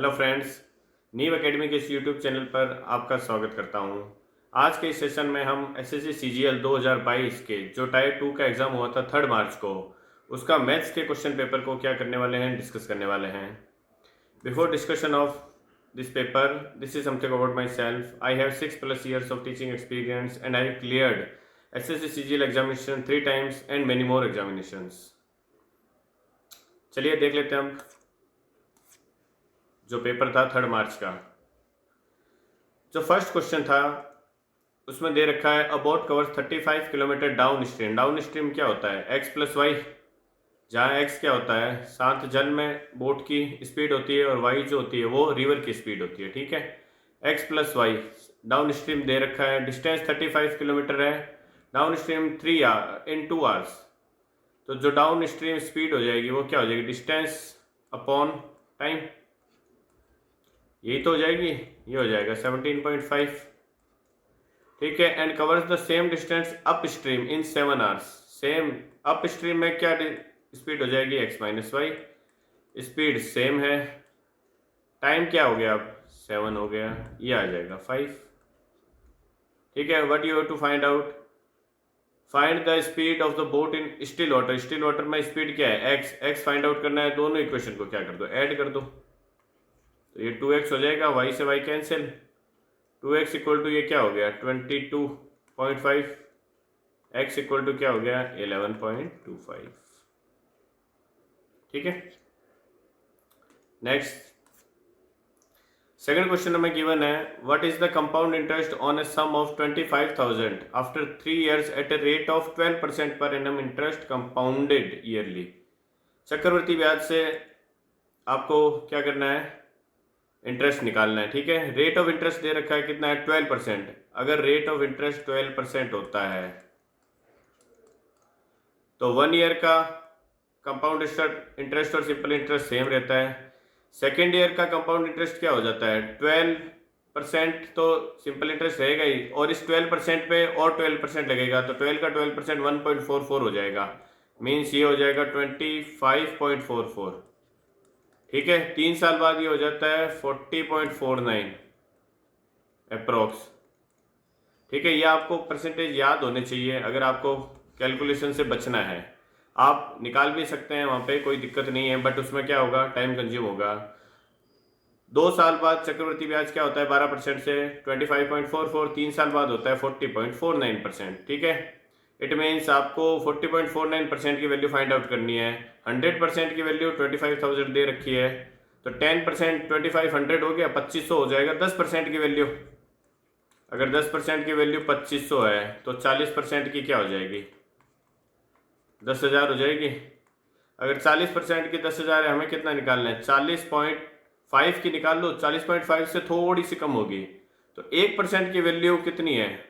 Hello friends, नीव academy के इस यूट्यूब चैनल पर आपका स्वागत करता हूं। आज के इस सेशन में हम एसएससी सीजीएल 2022 के जो टायर 2 का एग्ज़ाम हुआ था 3 मार्च को, उसका मैथ्स के क्वेश्चन पेपर को क्या करने वाले हैं, डिस्कस करने वाले हैं। Before discussion of this paper, this is something about my self. I have 6+ years of teaching experience and I have cleared SSC CGL examination 3 times and many more examinations। चलिए देख लेते हैं हम जो पेपर था 3 मार्च का। जो फर्स्ट क्वेश्चन था उसमें दे रखा है about covers 35 kilometre down stream. Down stream क्या होता है? x+y, जहाँ x क्या होता है, शांत जल में बोट की स्पीड होती है और y जो होती है वो रिवर की स्पीड होती है। ठीक है, x+y डाउन स्ट्रीम दे रखा है। डिस्टेंस 35 किलोमीटर है। Down stream 2 hours। तो जो डाउन स्ट्रीम स्पीड हो जाएगी वो क्या हो जाएगी? डिस्टेंस अपॉन टाइम, यही तो हो जाएगी, ये हो जाएगा 17.5। ठीक है, and covers the same distance up stream in 7 hours। Same up stream में क्या स्पीड हो जाएगी? x-y। स्पीड सेम है, टाइम क्या हो गया? अब 7 हो गया, ये आ जाएगा 5। ठीक है, what you have to find out? Find the speed of the boat in still water. Still water में स्पीड क्या है? x फाइंड आउट करना है। दोनों इक्वेशन को क्या कर दो? ऐड कर दो। तो ये 2x हो जाएगा, y से y cancel. 2x equal to ये क्या हो गया? 22.5। x इक्वल टू क्या हो गया? 11.25। ठीक है, नेक्स्ट सेकंड क्वेश्चन हमें गिवन है, what is the compound interest on a sum of 25,000 after 3 years at a rate of 12% per annum interest compounded yearly. चक्रवर्ती ब्याज से आपको क्या करना है? इंटरेस्ट निकालना है। ठीक है, रेट ऑफ इंटरेस्ट दे रखा है कितना है? 12%। अगर रेट ऑफ इंटरेस्ट 12% होता है तो 1 ईयर का कंपाउंड इंटरेस्ट और सिंपल इंटरेस्ट सेम रहता है। सेकेंड ईयर का कंपाउंड इंटरेस्ट क्या हो जाता है? 12%। तो सिंपल इंटरेस्ट रहेगा ही, और इस 12% पे और 12% लगेगा, तो 12 का 12% 1.44 हो जाएगा। मीन्स ये हो जाएगा 25.44। ठीक है, 3 साल बाद ये हो जाता है 40.49 अप्रोक्स। ठीक है, ये आपको परसेंटेज याद होने चाहिए अगर आपको कैलकुलेशन से बचना है। आप निकाल भी सकते हैं, वहाँ पे कोई दिक्कत नहीं है, बट उसमें क्या होगा? टाइम कंज्यूम होगा। 2 साल बाद चक्रवर्ती ब्याज क्या होता है? 12% से 25.44। 3 साल बाद होता है 40.49%। ठीक है, इट मीन्स आपको 40.49% की वैल्यू फाइंड आउट करनी है। 100% की वैल्यू 25,000 दे रखी है, तो 10% 2500 हो गया, 2500 हो जाएगा। 10% की वैल्यू, अगर 10% की वैल्यू 2500 है तो 40% की क्या हो जाएगी? 10,000 हो जाएगी। अगर 40% की 10,000 है, हमें कितना निकालना है? 40.5 की निकाल लो। 40.5 से थोड़ी सी कम होगी, तो 1% की वैल्यू कितनी है?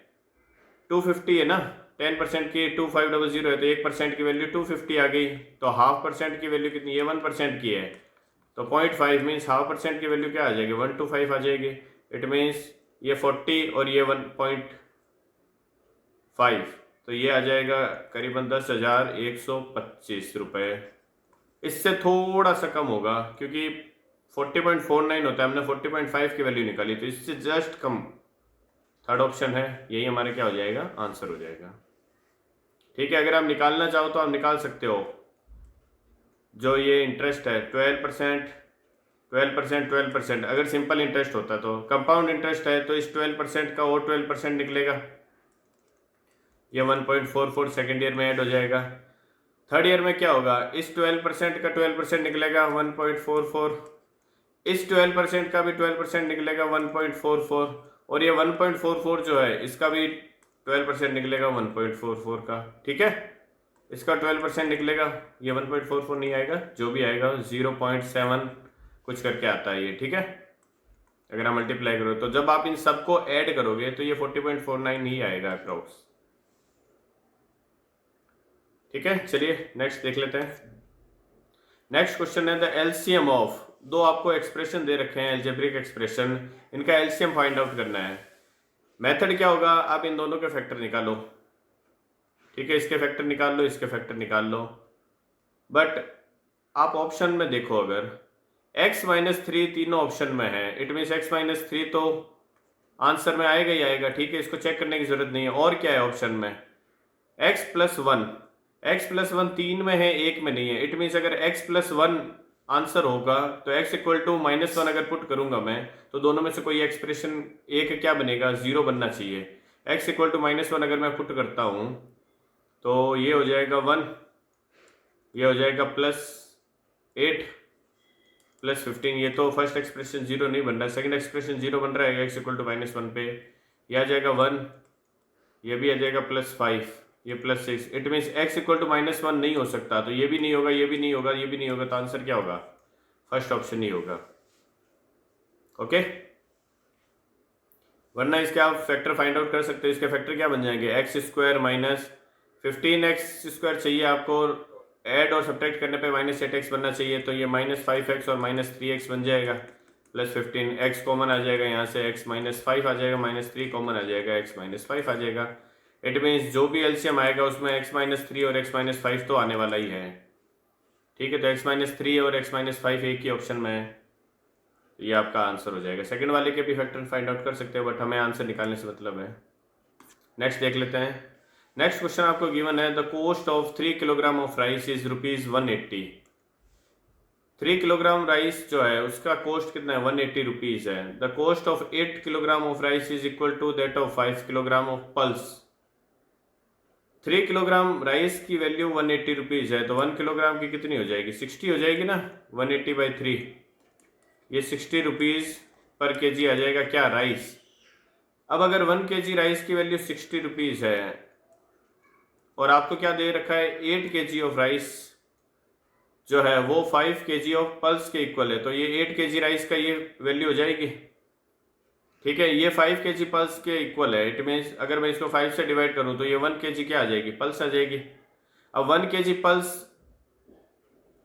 250 है ना। 10% की 2500 है, तो 1% की वैल्यू 250 आ गई। तो 0.5% की वैल्यू कितनी है? 1% की है, तो 0.5 मीन्स 0.5% की वैल्यू क्या आ जाएगी? 125 आ जाएगी। इट मीन्स ये 40 और ये 1.5, तो ये आ जाएगा करीबन 10,125 रुपये। इससे थोड़ा सा कम होगा क्योंकि 40.49 होता है, हमने 40.5 की वैल्यू निकाली, तो इससे जस्ट कम। थर्ड ऑप्शन है, यही हमारे क्या हो जाएगा? आंसर हो जाएगा। ठीक है, अगर आप निकालना चाहो तो आप निकाल सकते हो। जो ये इंटरेस्ट है 12%, 12%, 12%, अगर सिंपल इंटरेस्ट होता तो, कंपाउंड इंटरेस्ट है तो इस 12% का और 12% निकलेगा, ये 1.44 सेकेंड ईयर में ऐड हो जाएगा। थर्ड ईयर में क्या होगा? इस 12% का 12% निकलेगा 1.44, इस 12% का भी 12% निकलेगा 1.44, और ये 1.44 जो है इसका भी 12% निकलेगा 1.44 का। ठीक है, इसका 12% निकलेगा, ये 1.44 नहीं आएगा, जो भी आएगा 0.7 कुछ करके आता है ये। ठीक है, अगर आप मल्टीप्लाई करो तो जब आप इन सबको ऐड करोगे तो ये 40.49 ही आएगा अप्रॉक्स। ठीक है, चलिए नेक्स्ट देख लेते हैं। नेक्स्ट क्वेश्चन है द एलसीएम ऑफ, दो आपको एक्सप्रेशन दे रखे हैं, एल्जेब्रिक एक्सप्रेशन, इनका एलसीएम फाइंड आउट करना है। मेथड क्या होगा? आप इन दोनों के फैक्टर निकालो। ठीक है, इसके फैक्टर निकाल लो, इसके फैक्टर निकाल लो, बट आप ऑप्शन में देखो, अगर x माइनस थ्री तीनों ऑप्शन में है, it means x minus three तो आंसर में आएगा ही आएगा, ठीक है, इसको चेक करने की जरूरत नहीं है। और क्या है ऑप्शन में, x plus one, x plus one तीन में है, एक में नहीं है, इट मीन्स अगर x प्लस वन आंसर होगा तो x equal to minus one अगर पुट करूंगा मैं तो दोनों में से कोई एक्सप्रेशन एक क्या बनेगा, जीरो बनना चाहिए। x equal to minus one अगर मैं पुट करता हूं तो ये हो जाएगा वन, ये हो जाएगा प्लस एट प्लस 15, ये तो फर्स्ट एक्सप्रेशन जीरो नहीं बन रहा है, सेकंड एक्सप्रेशन जीरो बन रहा है x equal to minus one पे, ये आ जाएगा वन, ये भी आ जाएगा प्लस फाइव, ये plus six, it means x equal to minus one नहीं हो सकता, तो ये भी नहीं होगा, ये भी नहीं होगा, ये भी नहीं होगा, तो आंसर क्या होगा, फर्स्ट ऑप्शन ही होगा। ओके, वरना इसके आप फैक्टर फाइंड आउट कर सकते हो, इसके फैक्टर क्या बन जाएंगे, एक्स स्क्वायर माइनस 15x² चाहिए आपको, ऐड और सब्ट्रैक्ट करने पे माइनस 8x बनना चाहिए, तो ये माइनस 5x और माइनस 3x बन जाएगा, प्लस 15, x कॉमन आ जाएगा यहाँ से, x माइनस 5 आ जाएगा, माइनस 3 कॉमन आ जाएगा, x माइनस 5 आ जाएगा, इट मीन्स जो भी एलसीएम आएगा उसमें x माइनस 3 और x माइनस 5 तो आने वाला ही है, ठीक है, तो x माइनस 3 और x माइनस 5 एक ही ऑप्शन में है, तो ये आपका आंसर हो जाएगा। सेकंड वाले के भी फैक्टर फाइंड आउट कर सकते हो, बट हमें आंसर निकालने से मतलब है। नेक्स्ट देख लेते हैं। नेक्स्ट क्वेश्चन आपको गिवन है, the cost of 3 kilogram of rice is ₹180। 3 kilogram rice जो है उसका कॉस्ट कितना है, 180 रुपीज है। The cost of 8 kilogram of rice is equal to that of 5 kilogram of pulse. 3 kilogram rice की वैल्यू 180 रुपीज है, तो 1 किलोग्राम की कितनी हो जाएगी, 60 हो जाएगी ना, 180/3, ये 60 रुपीज पर केजी आ जाएगा क्या, राइस। अब अगर 1 केजी राइस की वैल्यू 60 रुपीज है और आपको क्या दे रखा है, 8 केजी ऑफ राइस जो है वो 5 केजी ऑफ पल्स के इक्वल है, तो ये 8 केजी राइस का ये वैल्यू हो जाएगी, ठीक है, ये 5 केजी पल्स के इक्वल है, इट मीन्स अगर मैं इसको 5 से डिवाइड करूं तो ये 1 केजी क्या आ जाएगी, पल्स आ जाएगी। अब 1 केजी पल्स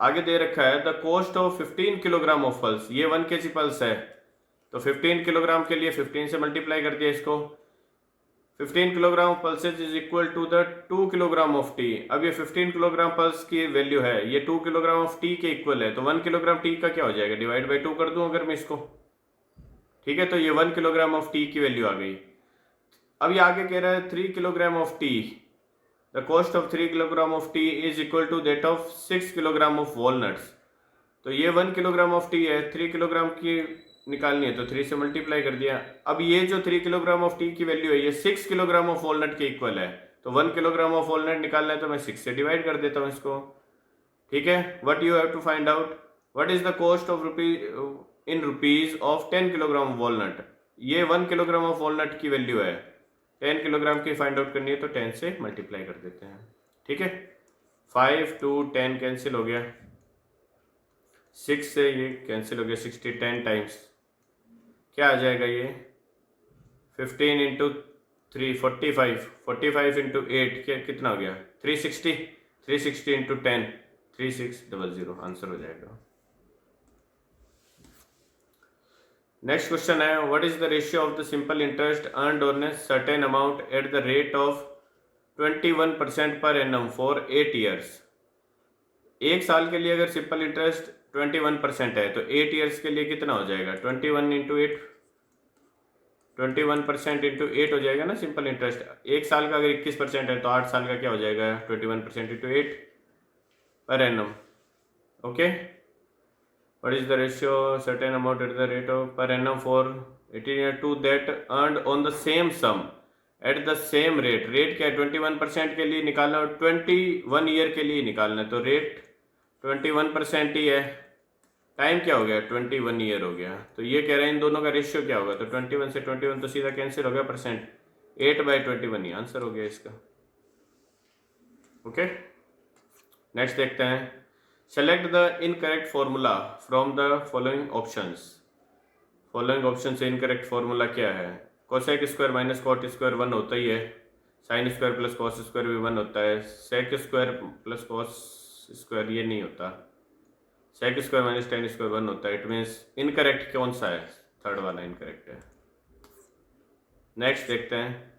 आगे दे रखा है, the cost of 15 kilogram of pulse, ये 1 केजी पल्स है, तो 15 किलोग्राम के लिए 15 से मल्टीप्लाई कर दिया इसको, 15 kilogram pulses is equal to the 2 kilogram of tea. अब ये 15 किलोग्राम पल्स की वैल्यू है, ये 2 किलोग्राम ऑफ टी के इक्वल है, तो 1 किलोग्राम टी का क्या हो जाएगा, डिवाइड बाई 2 कर दूं अगर मैं इसको, ठीक है, तो ये 1 किलोग्राम ऑफ टी की वैल्यू आ गई। अब ये आगे कह रहा है 3 kilogram of tea, the cost of 3 kilogram of tea is equal to that of 6 kilogram of walnuts, तो ये 1 किलोग्राम ऑफ टी है, 3 किलोग्राम की निकालनी है तो 3 से मल्टीप्लाई कर दिया। अब ये जो 3 किलोग्राम ऑफ टी की वैल्यू है ये 6 किलोग्राम ऑफ वॉलनट के इक्वल है, तो 1 किलोग्राम ऑफ वॉलनट निकालना है तो मैं 6 से डिवाइड कर देता हूँ इसको, ठीक है। What you have to find out, what is the cost of in rupees of 10 kilogram walnut, ये 1 किलोग्राम ऑफ वॉलनट की वैल्यू है, 10 किलोग्राम की फाइंड आउट करनी है तो 10 से मल्टीप्लाई कर देते हैं, ठीक है। 5 to 10 कैंसिल हो गया, 6 से ये कैंसिल हो गया, 60 10 टाइम्स क्या आ जाएगा, ये 15 इंटू 3 45, 45 इंटू 8 क्या कितना हो गया, 360, 360 इंटू 10 3600, आंसर हो जाएगा। नेक्स्ट क्वेश्चन है, what is the ratio of the simple interest earned on a certain amount at the rate of 21% पर एनम फॉर 8 ईयर्स। एक साल के लिए अगर सिंपल इंटरेस्ट 21% है तो 8 ईयर्स के लिए कितना हो जाएगा, 21 इंटू 8, 21% इंटू 8 हो जाएगा ना सिंपल इंटरेस्ट। एक साल का अगर 21% है तो 8 साल का क्या हो जाएगा, 21% into 8 per annum, okay. What is the ratio certain amount at the rate of per annum for 18 year to that earned on the same sum at the same rate. Rate क्या है, 21% के लिए निकालना और 21 ईयर के लिए निकालना है, तो रेट 21% ही है, टाइम क्या हो गया, 21 ईयर हो गया, तो ये कह रहे हैं इन दोनों का रेशियो क्या होगा, तो 21 से 21 तो सीधा कैंसिल हो गया, परसेंट 8/21 ही आंसर हो गया इसका, ओके। नेक्स्ट देखते हैं, select the incorrect formula from the following options. Following option से इनकरेक्ट फॉर्मूला क्या है, cosec square minus cot square 1 होता ही है, sine square plus cos square भी 1 होता है, sec square plus cos square ये नहीं होता, sec square minus tan square 1 होता है, इट मीन्स इनकरेक्ट कौन सा है, थर्ड वाला इनकरेक्ट है। नेक्स्ट देखते हैं,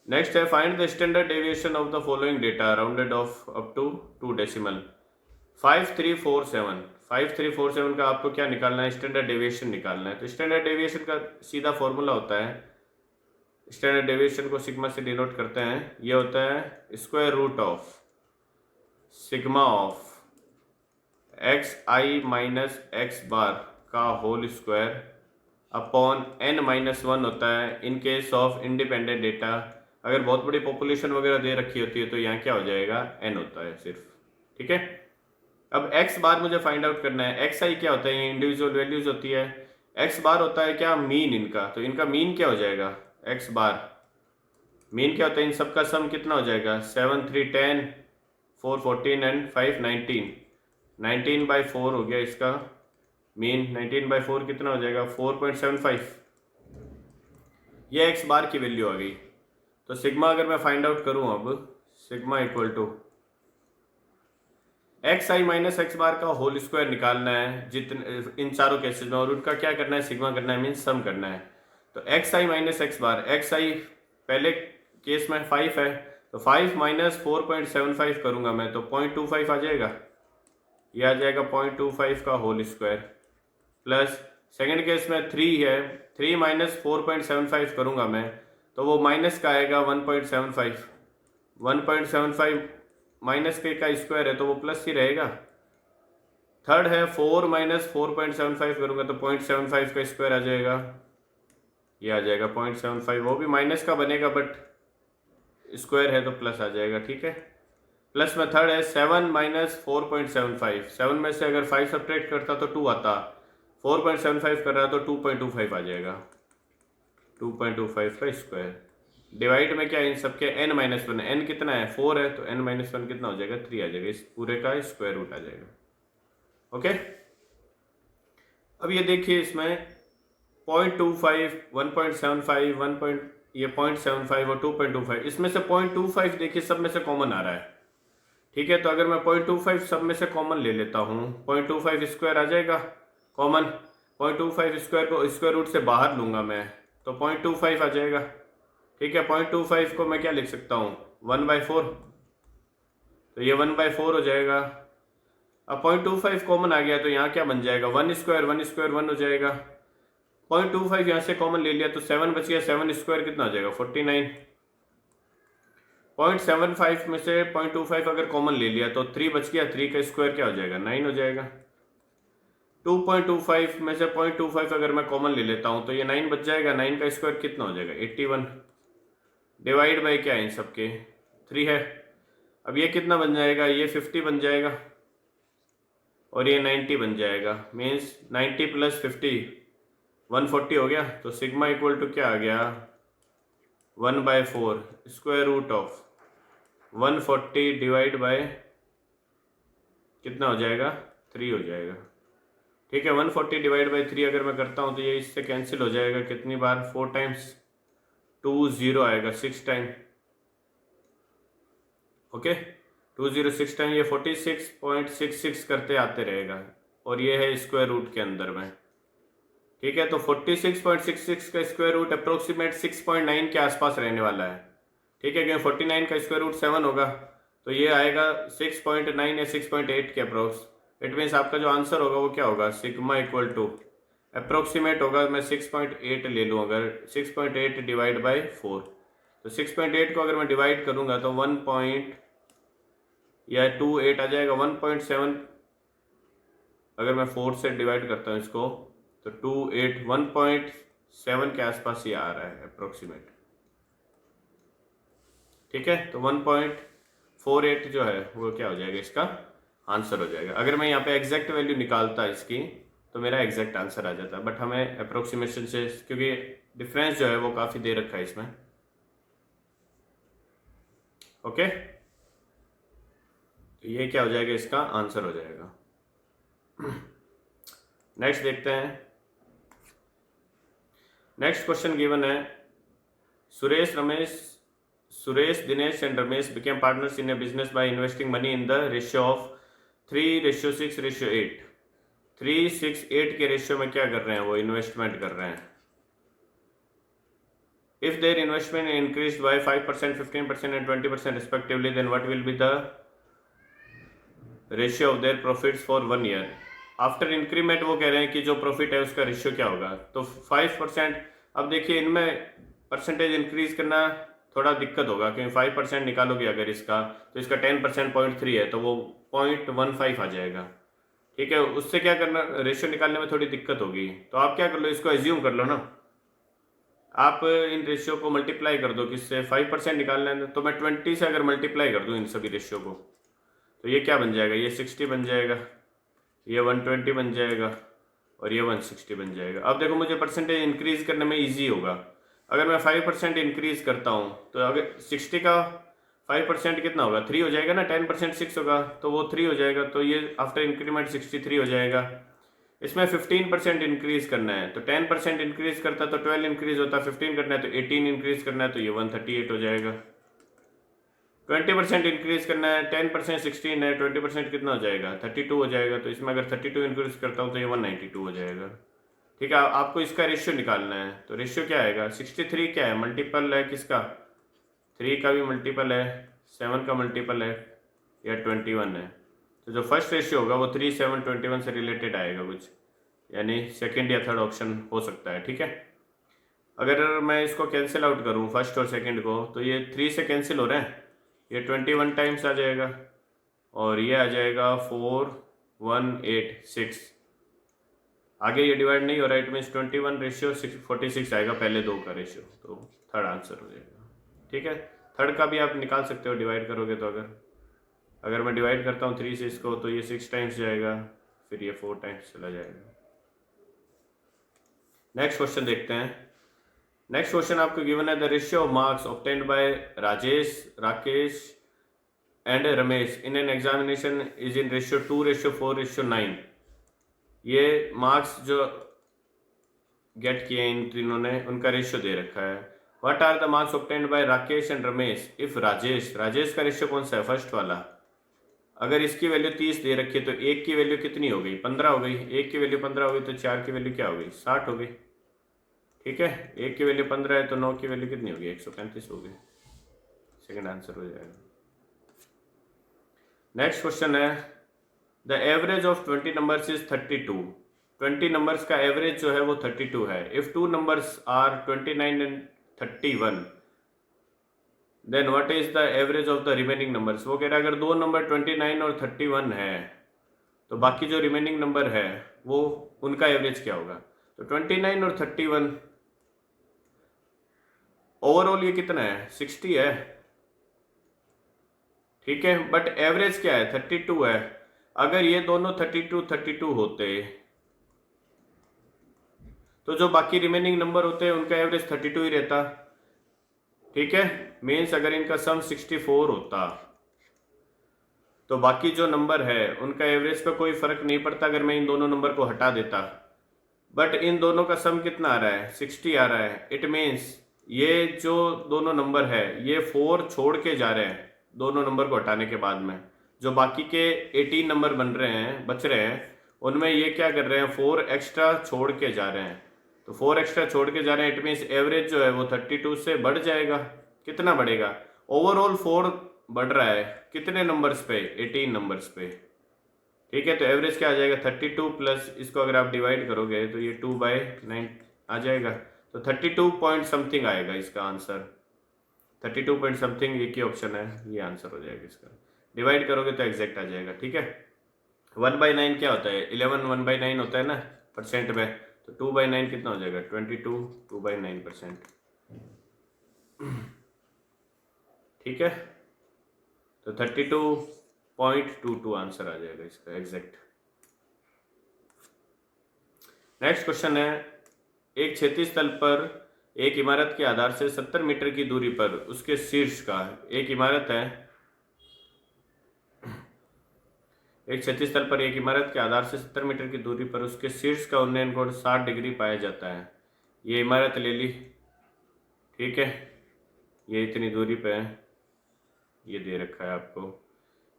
नेक्स्ट है find the standard deviation of the following data rounded off up to 2 decimal. 5347 का आपको क्या निकालना है, स्टैंडर्ड डेविएशन निकालना है। तो स्टैंडर्ड डेविएशन का सीधा फॉर्मूला होता है, स्टैंडर्ड डेविएशन को सिग्मा से डिनोट करते हैं, ये होता है square root of sigma of x i minus x bar का whole square upon n minus one होता है in case of independent data. अगर बहुत बड़ी पॉपुलेशन वगैरह दे रखी होती है तो यहाँ क्या हो जाएगा, n होता है सिर्फ। ठीक है, अब x बार मुझे फाइंड आउट करना है। एक्स आई क्या होता है, ये इंडिविजुअल वैल्यूज होती है। x बार होता है क्या, मीन इनका, तो इनका मीन क्या हो जाएगा, x बार मीन क्या होता है, इन सबका सम कितना हो जाएगा, 7 3 10 4 14 एंड 5 19, 19/4 हो गया इसका मीन। 19/4 कितना हो जाएगा, 4.75। ये एक्स बार की वैल्यू आ गई। तो सिग्मा अगर मैं फाइंड आउट करूं, अब sigma equal to x i minus x bar का होल स्क्वायर निकालना है जितने इन चारों केसेस में, और उनका क्या करना है, सिग्मा करना है, मीन्स सम करना है। तो x i minus x bar, x आई पहले केस में 5 है, तो 5 माइनस 4.75 करूंगा मैं तो 0.25 आ जाएगा, ये आ जाएगा 0.25 का whole square, plus second case में 3 है, 3 माइनस 4.75 करूंगा मैं तो वो माइनस का आएगा 1.75, 1.75 माइनस के का स्क्वायर है तो वो प्लस ही रहेगा। थर्ड है 4 माइनस 4.75 करूंगा तो 0.75 का स्क्वायर आ जाएगा, ये आ जाएगा 0.75, वो भी माइनस का बनेगा बट स्क्वायर है तो प्लस आ जाएगा। ठीक है, प्लस में थर्ड है 7 माइनस 4.75, 7 में से अगर 5 सब्ट्रैक्ट करता तो 2 आता, 4.75 कर रहा तो 2.25 आ जाएगा, 2.25 का स्क्वायर। डिवाइड में क्या, इन सबके n माइनस वन, n कितना है 4 है तो n माइनस वन कितना हो जाएगा, 3 आ जाएगा, इस पूरे का स्क्वायर रूट आ जाएगा। ओके, अब ये देखिए इसमें 0.25 1.75 ये 0.75 और 2.25, इसमें से 0.25 देखिए सब में से कॉमन आ रहा है। ठीक है, तो अगर मैं 0.25 सब में से कॉमन ले लेता हूँ, 0.25 स्क्वायर आ जाएगा कॉमन, 0.25 स्क्वायर को स्क्वायर रूट से बाहर लूंगा मैं तो 0.25 आ जाएगा। ठीक है, 0.25 को मैं क्या लिख सकता हूँ, 1/4, तो ये 1/4 हो जाएगा। अब 0.25 कॉमन आ गया तो यहाँ क्या बन जाएगा, 1 स्क्वायर 1 हो जाएगा। 0.25 यहाँ से कॉमन ले लिया तो 7 बच गया, 7 स्क्वायर कितना हो जाएगा, 49। 0.75 में से 0.25 अगर कॉमन ले लिया तो 3 बच गया, 3 का स्क्वायर क्या हो जाएगा, 9 हो जाएगा। 2.25 में से 0.25 अगर मैं कॉमन ले लेता हूँ तो ये 9 बच जाएगा, 9 का स्क्वायर कितना हो जाएगा, 81। डिवाइड बाई क्या है इन सबके, 3 है। अब ये कितना बन जाएगा, ये 50 बन जाएगा और ये 90 बन जाएगा, मीन्स 90 प्लस 50 140 हो गया। तो सिग्मा इक्वल टू क्या आ गया, 1/4 square root of 140 divide by कितना हो जाएगा, 3 हो जाएगा। ठीक है, 140 डिवाइड बाई 3 अगर मैं करता हूँ तो ये इससे कैंसिल हो जाएगा, कितनी बार, 4 टाइम्स, 2 0 आएगा, 6 टाइम। ओके, 2 0 6 टाइम, ये 46.66 करते आते रहेगा और ये है स्क्वायर रूट के अंदर में। ठीक है, तो 46.66 का स्क्वायर रूट अप्रोक्सीमेट 6.9 के आसपास रहने वाला है। ठीक है, क्योंकि 49 का स्क्वायर रूट 7 होगा तो ये आएगा 6.9 या 6.8 के अप्रोक्स। इट मीन्स आपका जो आंसर होगा वो क्या होगा, सिग्मा इक्वल टू अप्रोक्सीमेट होगा, मैं 6.8 ले लूँ, अगर 6.8 डिवाइड बाई 4 तो 6.8 को अगर मैं डिवाइड करूँगा तो 1.28 आ जाएगा, 1.7 अगर मैं 4 से डिवाइड करता हूँ इसको तो 1.7 के आसपास ये आ रहा है अप्रोक्सीमेट। ठीक है, तो 1.48 जो है वो क्या हो जाएगा, इसका आंसर हो जाएगा। अगर मैं यहाँ पे एग्जैक्ट वैल्यू निकालता इसकी तो मेरा एग्जैक्ट आंसर आ जाता है, बट हमें अप्रोक्सीमेशन से, क्योंकि डिफरेंस जो है वो काफ़ी दे रखा है इसमें। ओके, तो ये क्या हो जाएगा, इसका आंसर हो जाएगा। नेक्स्ट देखते हैं। नेक्स्ट क्वेश्चन गिवन है, Suresh, Dinesh and Ramesh became partners in a business by investing money in the ratio of 3:6:8। 3:6:8 के रेशियो में क्या कर रहे हैं, वो इन्वेस्टमेंट कर रहे हैं। If their investment increased by 5%, 15% and 20% respectively, then what will be the ratio of their profits for 1 year. After increment वो कह रहे हैं कि जो प्रॉफिट है उसका रेशियो क्या होगा, तो 5%। अब देखिए इनमें परसेंटेज इंक्रीज करना थोड़ा दिक्कत होगा, क्योंकि 5% निकालोगे अगर इसका, तो इसका 10% 0.3 है, तो वो 0.15 आ जाएगा। ठीक है, उससे क्या करना, रेशियो निकालने में थोड़ी दिक्कत होगी। तो आप क्या कर लो, इसको एज्यूम कर लो ना, आप इन रेशियो को मल्टीप्लाई कर दो किससे, 5% निकालना है, तो मैं 20 से अगर मल्टीप्लाई कर दूँ इन सभी रेशियो को, तो ये क्या बन जाएगा, ये 60 बन जाएगा, ये 120 बन जाएगा, और ये 160 बन जाएगा। अब देखो मुझे परसेंटेज इंक्रीज करने में ईजी होगा। अगर मैं 5% इंक्रीज करता हूँ, तो अगर 60 का 5% कितना होगा, 3 हो जाएगा ना, 10% 6 होगा, तो वो 3 हो जाएगा, तो ये आफ्टर इंक्रीमेंट 63 हो जाएगा। इसमें 15% इंक्रीज करना है, तो 10% इंक्रीज करता तो 12 इंक्रीज होता, 15 करना है तो 18 इंक्रीज करना है, तो ये 138 हो जाएगा। 20% इंक्रीज करना है, 10% 16 है, 20% कितना हो जाएगा, 32 हो जाएगा, तो इसमें अगर 32 इंक्रीज करता हूँ तो ये 192 हो जाएगा। ठीक है, आपको इसका रेशियो निकालना है, तो रेशियो क्या आएगा, 63 क्या है, मल्टीपल है किसका, 3 का भी मल्टीपल है, 7 का मल्टीपल है, या 21 है। तो जो फर्स्ट रेशियो होगा वो 3, 7, 21 से रिलेटेड आएगा कुछ, यानी सेकेंड या थर्ड ऑप्शन हो सकता है। ठीक है, अगर मैं इसको कैंसिल आउट करूँ फर्स्ट और सेकेंड को, तो ये 3 से कैंसिल हो रहे हैं, ये 21 टाइम्स आ जाएगा, और ये आ जाएगा 4186। आगे ये डिवाइड नहीं हो रहा है, इट मीन्स 21 रेशियो 46 आएगा, पहले दो का रेशियो, तो थर्ड आंसर हो जाएगा। ठीक है, थर्ड का भी आप निकाल सकते हो डिवाइड करोगे, तो अगर मैं डिवाइड करता हूँ 3 से इसको, तो ये 6 टाइम्स जाएगा, फिर ये 4 टाइम्स चला जाएगा। नेक्स्ट क्वेश्चन देखते हैं। नेक्स्ट क्वेश्चन आपको गिवन है, the ratio of marks obtained bye Rajesh, Rakesh and Ramesh in an examination is in ratio 2:4:9। ये मार्क्स जो गेट किए इन तीनों ने, उनका रेशियो दे रखा है। What are the marks obtained by Rakesh and Ramesh if Rajesh का रेशियो कौन सा है, फर्स्ट वाला। अगर इसकी वैल्यू 30 दे रखी है, तो एक की वैल्यू कितनी हो गई, 15 हो गई। एक की वैल्यू 15 हो गई, तो 4 की वैल्यू क्या हो गई, 60 हो गई। ठीक है, एक की वैल्यू 15 है, तो 9 की वैल्यू कितनी होगी, 135 हो गई। सेकेंड आंसर हो जाएगा। नेक्स्ट क्वेश्चन है, the average of 20 numbers is 32। 20 numbers का एवरेज जो है वो 32 है। If 2 numbers are 29 and 31, then what is the average of the remaining numbers. वो कह रहा है अगर दो नंबर 29 और 31 है, तो बाकी जो रिमेनिंग नंबर है वो उनका एवरेज क्या होगा। तो 29 और 31, ओवरऑल ये कितना है, 60 है। ठीक है, बट एवरेज क्या है, 32 है। अगर ये दोनों 32 होते, तो जो बाकी रिमेनिंग नंबर होते हैं उनका एवरेज 32 ही रहता। ठीक है, मीन्स अगर इनका सम 64 होता, तो बाकी जो नंबर है उनका एवरेज पे कोई फर्क नहीं पड़ता अगर मैं इन दोनों नंबर को हटा देता। बट इन दोनों का सम कितना आ रहा है, 60 आ रहा है। इट मीन्स ये जो दोनों नंबर है ये 4 छोड़ के जा रहे हैं, दोनों नंबर को हटाने के बाद में जो बाकी के 18 नंबर बच रहे हैं, उनमें ये क्या कर रहे हैं, 4 एक्स्ट्रा छोड़ के जा रहे हैं। तो 4 एक्स्ट्रा छोड़ के जा रहे हैं, इट मीन्स एवरेज जो है वो 32 से बढ़ जाएगा। कितना बढ़ेगा, ओवरऑल 4 बढ़ रहा है, कितने नंबर्स पे, 18 नंबर्स पे। ठीक है, तो एवरेज क्या आ जाएगा, 32 प्लस इसको अगर आप डिवाइड करोगे तो ये 2/9 आ जाएगा। तो 32 पॉइंट समथिंग आएगा इसका आंसर, 32 पॉइंट समथिंग एक ही ऑप्शन है, ये आंसर हो जाएगा इसका। डिवाइड करोगे तो एग्जैक्ट आ जाएगा। ठीक है, 1/9 क्या होता है, 11 1/9 होता है ना परसेंट में, तो 2/9 कितना हो जाएगा, 22 2/9%। ठीक है, तो 32.22 आंसर आ जाएगा इसका एग्जैक्ट। नेक्स्ट क्वेश्चन है, एक क्षैतिज तल पर एक इमारत के आधार से 70 मीटर की दूरी पर उसके शीर्ष का, एक इमारत है, एक क्षैतिज तल पर एक इमारत के आधार से 70 मीटर की दूरी पर उसके शीर्ष का उन्नयन कोण 60 डिग्री पाया जाता है। ये इमारत ले ली, ठीक है, ये इतनी दूरी पे है, ये दे रखा है आपको।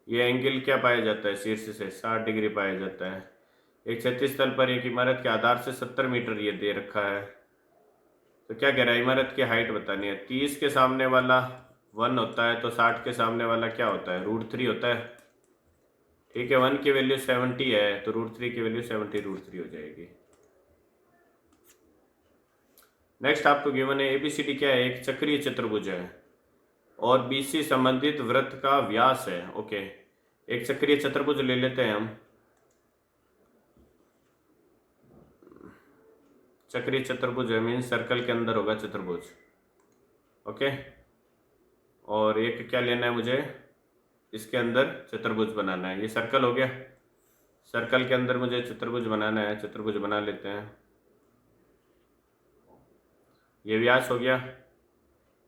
ये एंगल क्या पाया जाता है, शीर्ष से 60 डिग्री पाया जाता है। एक क्षैतिज तल पर एक इमारत के आधार से 70 मीटर ये दे रखा है। तो क्या कह रहा है, इमारत की हाइट बतानी है। 30 के सामने वाला 1 होता है, तो 60 के सामने वाला क्या होता है, √3 होता है। ठीक है, 1 की वैल्यू 70 है तो √3 की वैल्यू 70√3 हो जाएगी। नेक्स्ट आपको गिवन है ABCD क्या है, एक चक्रीय चतुर्भुज है और BC संबंधित वृत्त का व्यास है। ओके, एक चक्रीय चतुर्भुज ले लेते हैं हम। चक्रीय चतुर्भुज है मीन्स सर्कल के अंदर होगा चतुर्भुज। ओके, और एक क्या लेना है मुझे, इसके अंदर चतुर्भुज बनाना है। ये सर्कल हो गया, सर्कल के अंदर मुझे चतुर्भुज बनाना है, चतुर्भुज बना लेते हैं। ये व्यास हो गया,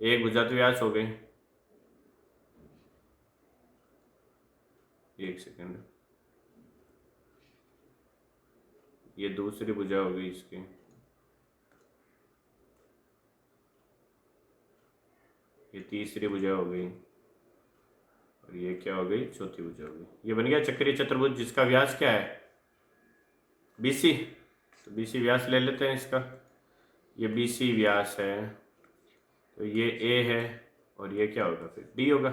एक भुजा तो व्यास हो गई। एक सेकंड, ये दूसरी भुजा हो गई इसकी, ये तीसरी भुजा हो गई और ये क्या हो गई, चौथी भुजा हो गई। ये बन गया चक्रीय चतुर्भुज जिसका व्यास क्या है, BC। तो BC व्यास ले लेते हैं इसका। ये BC व्यास है तो ये A है और ये क्या होगा फिर D होगा।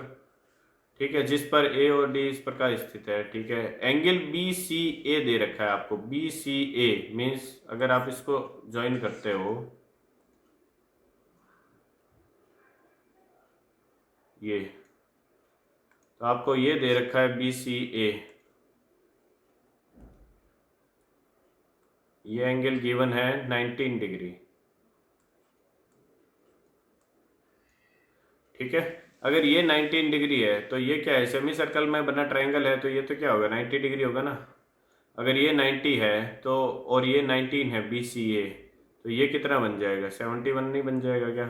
ठीक है, जिस पर A और D इस प्रकार स्थित है। ठीक है, एंगल BCA दे रखा है आपको। BCA मीन्स अगर आप इसको ज्वाइन करते हो, ये तो आपको ये दे रखा है BCA। ये एंगल गिवन है 19 डिग्री। ठीक है, अगर ये 19 डिग्री है तो ये क्या है, सेमी सर्कल में बना ट्रायंगल है तो ये तो क्या होगा, 90 डिग्री होगा ना। अगर ये 90 है तो और ये 19 है BCA, तो ये कितना बन जाएगा, 71 नहीं बन जाएगा क्या?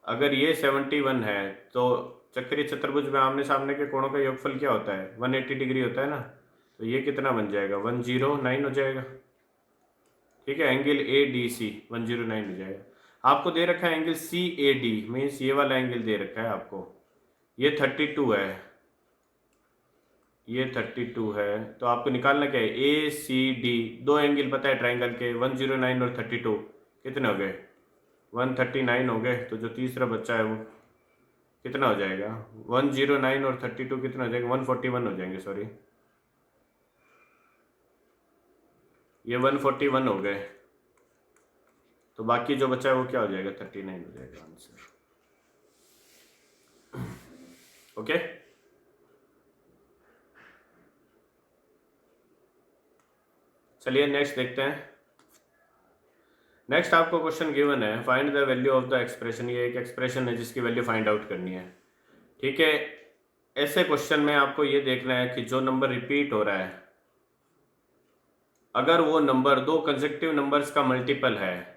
अगर ये 71 है तो चक्रीय चतुर्भुज में आमने सामने के कोणों का योगफल क्या होता है, 180 डिग्री होता है ना। तो ये कितना बन जाएगा, 109 हो जाएगा। ठीक है, एंगल ADC 109 हो जाएगा। आपको दे रखा है एंगल CAD मीन्स ये वाला एंगल दे रखा है आपको, ये 32 है, ये 32 है। तो आपको निकालना क्या है, ACD। दो एंगल पता है ट्रायंगल के, 109 और 32 कितने हो गए, 139 हो गए। तो जो तीसरा बच्चा है वो कितना हो जाएगा, 109 और 32 कितना हो जाएगा, 141 हो जाएंगे, सॉरी ये 141 हो गए। तो बाकी जो बचा है वो क्या हो जाएगा, 39 हो जाएगा आंसर। ओके, चलिए नेक्स्ट देखते हैं। नेक्स्ट आपको क्वेश्चन गिवन है, find the value of the expression. ये एक एक्सप्रेशन है जिसकी वैल्यू फाइंड आउट करनी है। ठीक है, ऐसे क्वेश्चन में आपको ये देखना है कि जो नंबर रिपीट हो रहा है, अगर वो नंबर दो कंसेक्टिव नंबर्स का मल्टीपल है,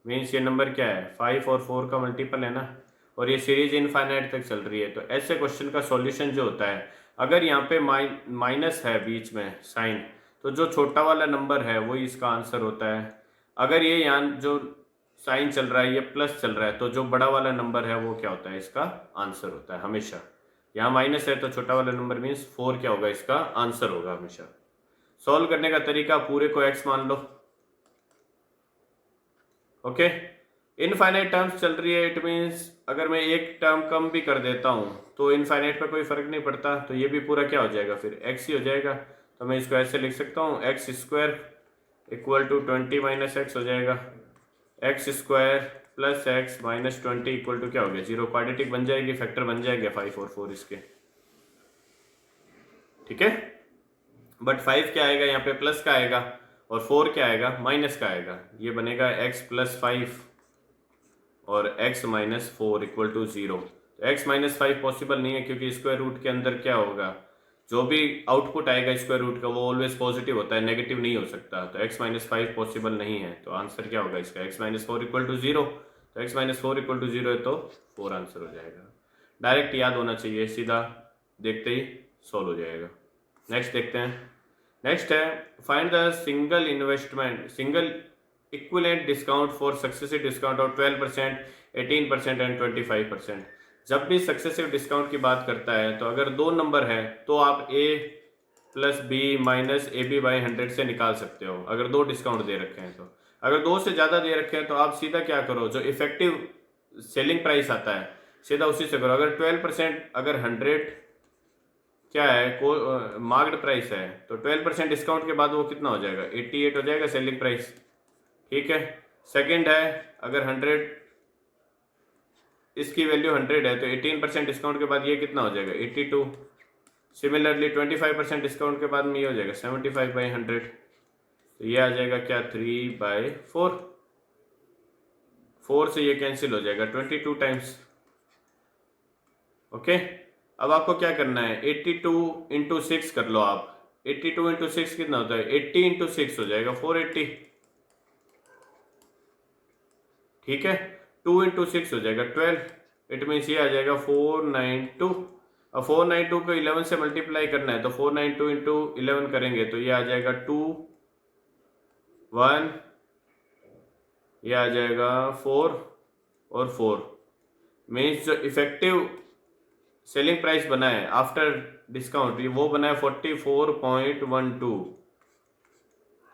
मीन्स ये नंबर क्या है, 5 और 4 का मल्टीपल है ना, और ये सीरीज इनफाइनाइट तक चल रही है। तो ऐसे क्वेश्चन का सॉल्यूशन जो होता है, अगर यहाँ पे माइनस है बीच में साइन, तो जो छोटा वाला नंबर है वही इसका आंसर होता है। अगर ये यहाँ जो साइन चल रहा है ये प्लस चल रहा है, तो जो बड़ा वाला नंबर है वो क्या होता है, इसका आंसर होता है हमेशा। यहाँ माइनस है तो छोटा वाला नंबर मीन्स 4 क्या होगा, इसका आंसर होगा हमेशा। सॉल्व करने का तरीका, पूरे को x मान लो। ओके, इनफाइनाइट टर्म्स चल रही है, इट मीन्स अगर मैं एक टर्म कम भी कर देता हूँ तो इनफाइनाइट पर कोई फर्क नहीं पड़ता, तो ये भी पूरा क्या हो जाएगा, फिर x ही हो जाएगा। तो मैं इसको ऐसे लिख सकता हूँ, x square equal to 20 minus x हो जाएगा, x square plus x minus 20 equal to क्या हो गया, 0। क्वाड्रेटिक बन जाएगी, फैक्टर बन जाएगा 5 और 4 इसके। ठीक है, बट 5 क्या आएगा यहाँ पे, प्लस का आएगा, और 4 क्या आएगा, माइनस का आएगा। ये बनेगा x प्लस 5 और x माइनस 4 इक्वल टू 0। तो x माइनस 5 पॉसिबल नहीं है क्योंकि स्क्वायर रूट के अंदर क्या होगा, जो भी आउटपुट आएगा स्क्वायर रूट का वो ऑलवेज पॉजिटिव होता है, नेगेटिव नहीं हो सकता। तो x माइनस 5 पॉसिबल नहीं है, तो आंसर क्या होगा इसका, x माइनस 4 इक्वल टू 0। तो x माइनस 4 इक्वल टू 0 है तो 4 आंसर हो जाएगा। डायरेक्ट याद होना चाहिए, सीधा देखते ही सॉल्व हो जाएगा। नेक्स्ट देखते हैं। नेक्स्ट है, find the single equivalent discount for successive discount of 12%, 18% and 25%। जब भी सक्सेसिव डिस्काउंट की बात करता है तो अगर दो नंबर है तो आप a plus B minus AB/100 से निकाल सकते हो, अगर दो डिस्काउंट दे रखे हैं तो। अगर दो से ज़्यादा दे रखे हैं तो आप सीधा क्या करो, जो इफेक्टिव सेलिंग प्राइस आता है सीधा उसी से करो। अगर 12%, अगर 100 क्या है, को मार्क्ड प्राइस है, तो 12% डिस्काउंट के बाद वो कितना हो जाएगा, 88 हो जाएगा सेलिंग प्राइस। ठीक है। सेकंड है, अगर 100 इसकी वैल्यू 100 है तो 18% डिस्काउंट के बाद ये कितना हो जाएगा, 82। सिमिलरली 25% डिस्काउंट के बाद में ये हो जाएगा 75/100, तो ये आ जाएगा क्या, 3/4। 4 से ये कैंसिल हो जाएगा 22 टाइम्स। ओके। अब आपको क्या करना है, 82 इंटू 6 कर लो आप। 82 इंटू 6 कितना होता है, 80 इंटू 6 हो जाएगा 480। ठीक है। 2 इंटू 6 हो जाएगा 12। इट मीन्स ये आ जाएगा 492। अब 492 को 11 से मल्टीप्लाई करना है, तो 492 इंटू 11 करेंगे तो ये आ जाएगा 2 1, ये आ जाएगा 4 और 4। मीन्स जो इफेक्टिव सेलिंग प्राइस बना है आफ्टर डिस्काउंट वो बना है 44.12।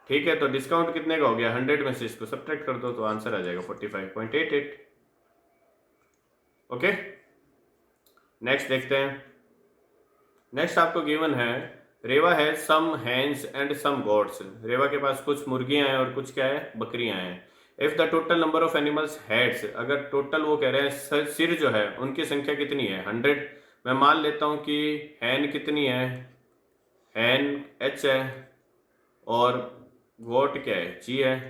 ठीक है। तो डिस्काउंट कितने का हो गया, 100 में से इसको सब्ट्रैक्ट कर दो तो आंसर आ जाएगा 45.88। ओके। नेक्स्ट देखते हैं। नेक्स्ट आपको गिवन है, रेवा है सम हैंस एंड सम गोट्स। रेवा के पास कुछ मुर्गियां हैं और कुछ क्या है, बकरियां हैं। If the total number of animals heads, अगर टोटल वो कह रहे हैं सिर जो है उनकी संख्या कितनी है, 100। मैं मान लेता हूं कि हैन कितनी है, हैन H है और गोट क्या है, G है।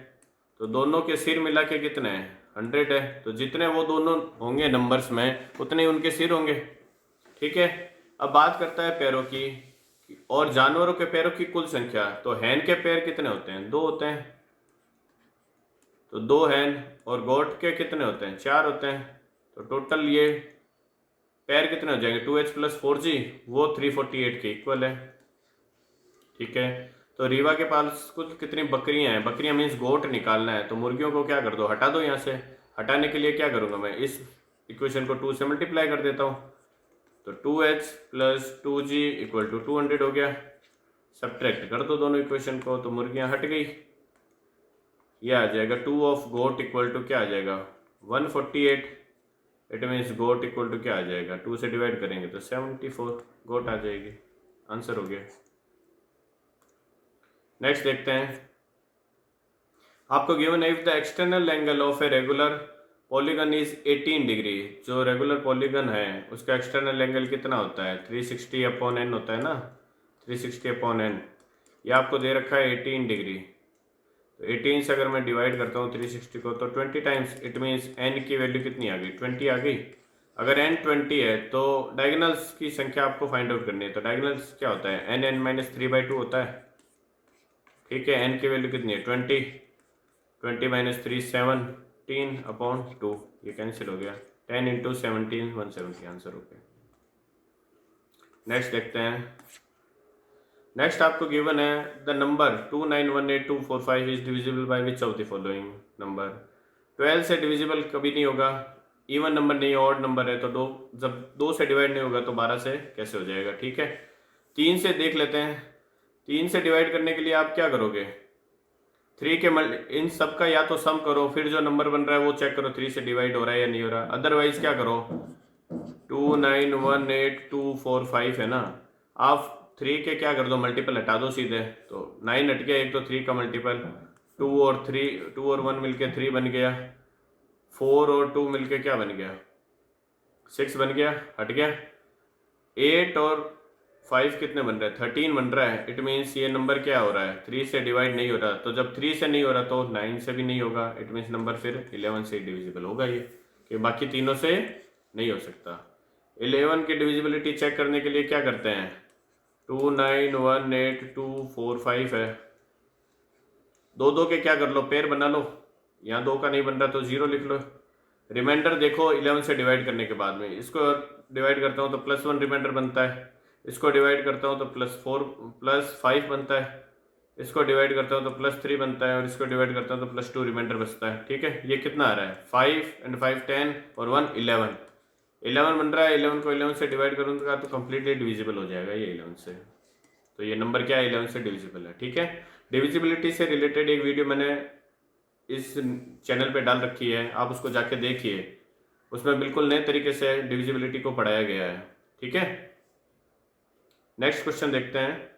तो दोनों के सिर मिला के कितने हैं, 100 है। तो जितने वो दोनों होंगे नंबर्स में उतने ही उनके सिर होंगे। ठीक है। अब बात करता है पैरों की और जानवरों के पैरों की कुल संख्या। तो हैन के पैर कितने होते हैं, 2 होते हैं, तो 2 हैन। और गोट के कितने होते हैं, 4 होते हैं। तो टोटल ये पैर कितने हो जाएंगे, 2H + 4G, वो 348 के इक्वल है। ठीक है। तो रीवा के पास कुछ कितनी बकरियां हैं, बकरियां मीन्स गोट निकालना है, तो मुर्गियों को क्या कर दो, हटा दो यहाँ से। हटाने के लिए क्या करूँगा मैं, इस इक्वेशन को 2 से मल्टीप्लाई कर देता हूँ, तो 2H + 2G = 200 हो गया। सब्ट्रैक्ट कर दो दोनों इक्वेशन को, तो मुर्गियाँ हट गई। यह आ जाएगा 2 ऑफ गोट = क्या आ जाएगा, 148। इट मीन्स गोट = क्या आ जाएगा, 2 से डिवाइड करेंगे तो 74 गोट आ जाएगी। आंसर हो गया। नेक्स्ट देखते हैं। आपको गिवन है, if the external angle of a regular polygon is 18 degree. जो रेगुलर पॉलीगन है उसका एक्सटर्नल एंगल कितना होता है, 360/n होता है ना, 360/n। ये आपको दे रखा है 18 डिग्री। तो 18 से अगर मैं डिवाइड करता हूँ 360 को तो 20 टाइम्स। इट मीन्स n की वैल्यू कितनी आ गई, 20 आ गई। अगर n 20 है तो डायगोनल्स की संख्या आपको फाइंड आउट करनी है। तो डायगोनल्स क्या होता है, n - 3/2 होता है। ठीक है। n की वैल्यू कितनी है, 20। 20 - 3 17/2, ये कैंसिल हो गया। 10 × 17 170 आंसर हो गया। नेक्स्ट देखते हैं। नेक्स्ट आपको गिवन है, the number 2918245 is divisible by which of the following number. 12 से डिविजिबल कभी नहीं होगा, इवन नंबर नहीं, ऑड नंबर है, तो जब 2 से डिवाइड नहीं होगा तो 12 से कैसे हो जाएगा। ठीक है। 3 से देख लेते हैं। 3 से डिवाइड करने के लिए आप क्या करोगे, 3 के इन सब का या तो सम करो, फिर जो नंबर बन रहा है वो चेक करो 3 से डिवाइड हो रहा है या नहीं हो रहा। अदरवाइज क्या करो, 2918245 है ना, आप 3 के क्या कर दो, मल्टीपल हटा दो सीधे। तो 9 हट गया एक, तो 3 का मल्टीपल 2 और 1 मिलके 3 बन गया। 4 और 2 मिलके क्या बन गया, 6 बन गया, हट गया। 8 और 5 कितने बन रहे हैं, 13 बन रहा है। इट मीन्स ये नंबर क्या हो रहा है, 3 से डिवाइड नहीं हो रहा। तो जब 3 से नहीं हो रहा तो 9 से भी नहीं होगा। इट मीन्स नंबर फिर 11 से डिविजिबल होगा ये, कि बाकी तीनों से नहीं हो सकता। 11 की डिविजिबिलिटी चेक करने के लिए क्या करते हैं, 2918245 है, 2 के क्या कर लो, पेयर बना लो। यहाँ 2 का नहीं बन रहा तो 0 लिख लो। रिमाइंडर देखो 11 से डिवाइड करने के बाद में, इसको डिवाइड करता हूँ तो +1 रिमाइंडर बनता है, इसको डिवाइड करता हूँ तो +5 बनता है, इसको डिवाइड करता हूँ तो +3 बनता है, और इसको डिवाइड करता हूँ तो +2 रिमाइंडर बचता है। ठीक है। ये कितना आ रहा है, 5 × 5 10 और 1 11 बन रहा है। 11 को 11 से डिवाइड करूँगा तो कम्प्लीटली डिविजिबल हो जाएगा ये 11 से। तो ये नंबर क्या है, 11 से डिविजिबल है। ठीक है। डिविजिबिलिटी से रिलेटेड एक वीडियो मैंने इस चैनल पे डाल रखी है, आप उसको जाके देखिए, उसमें बिल्कुल नए तरीके से डिविजिबिलिटी को पढ़ाया गया है। ठीक है। नेक्स्ट क्वेश्चन देखते हैं।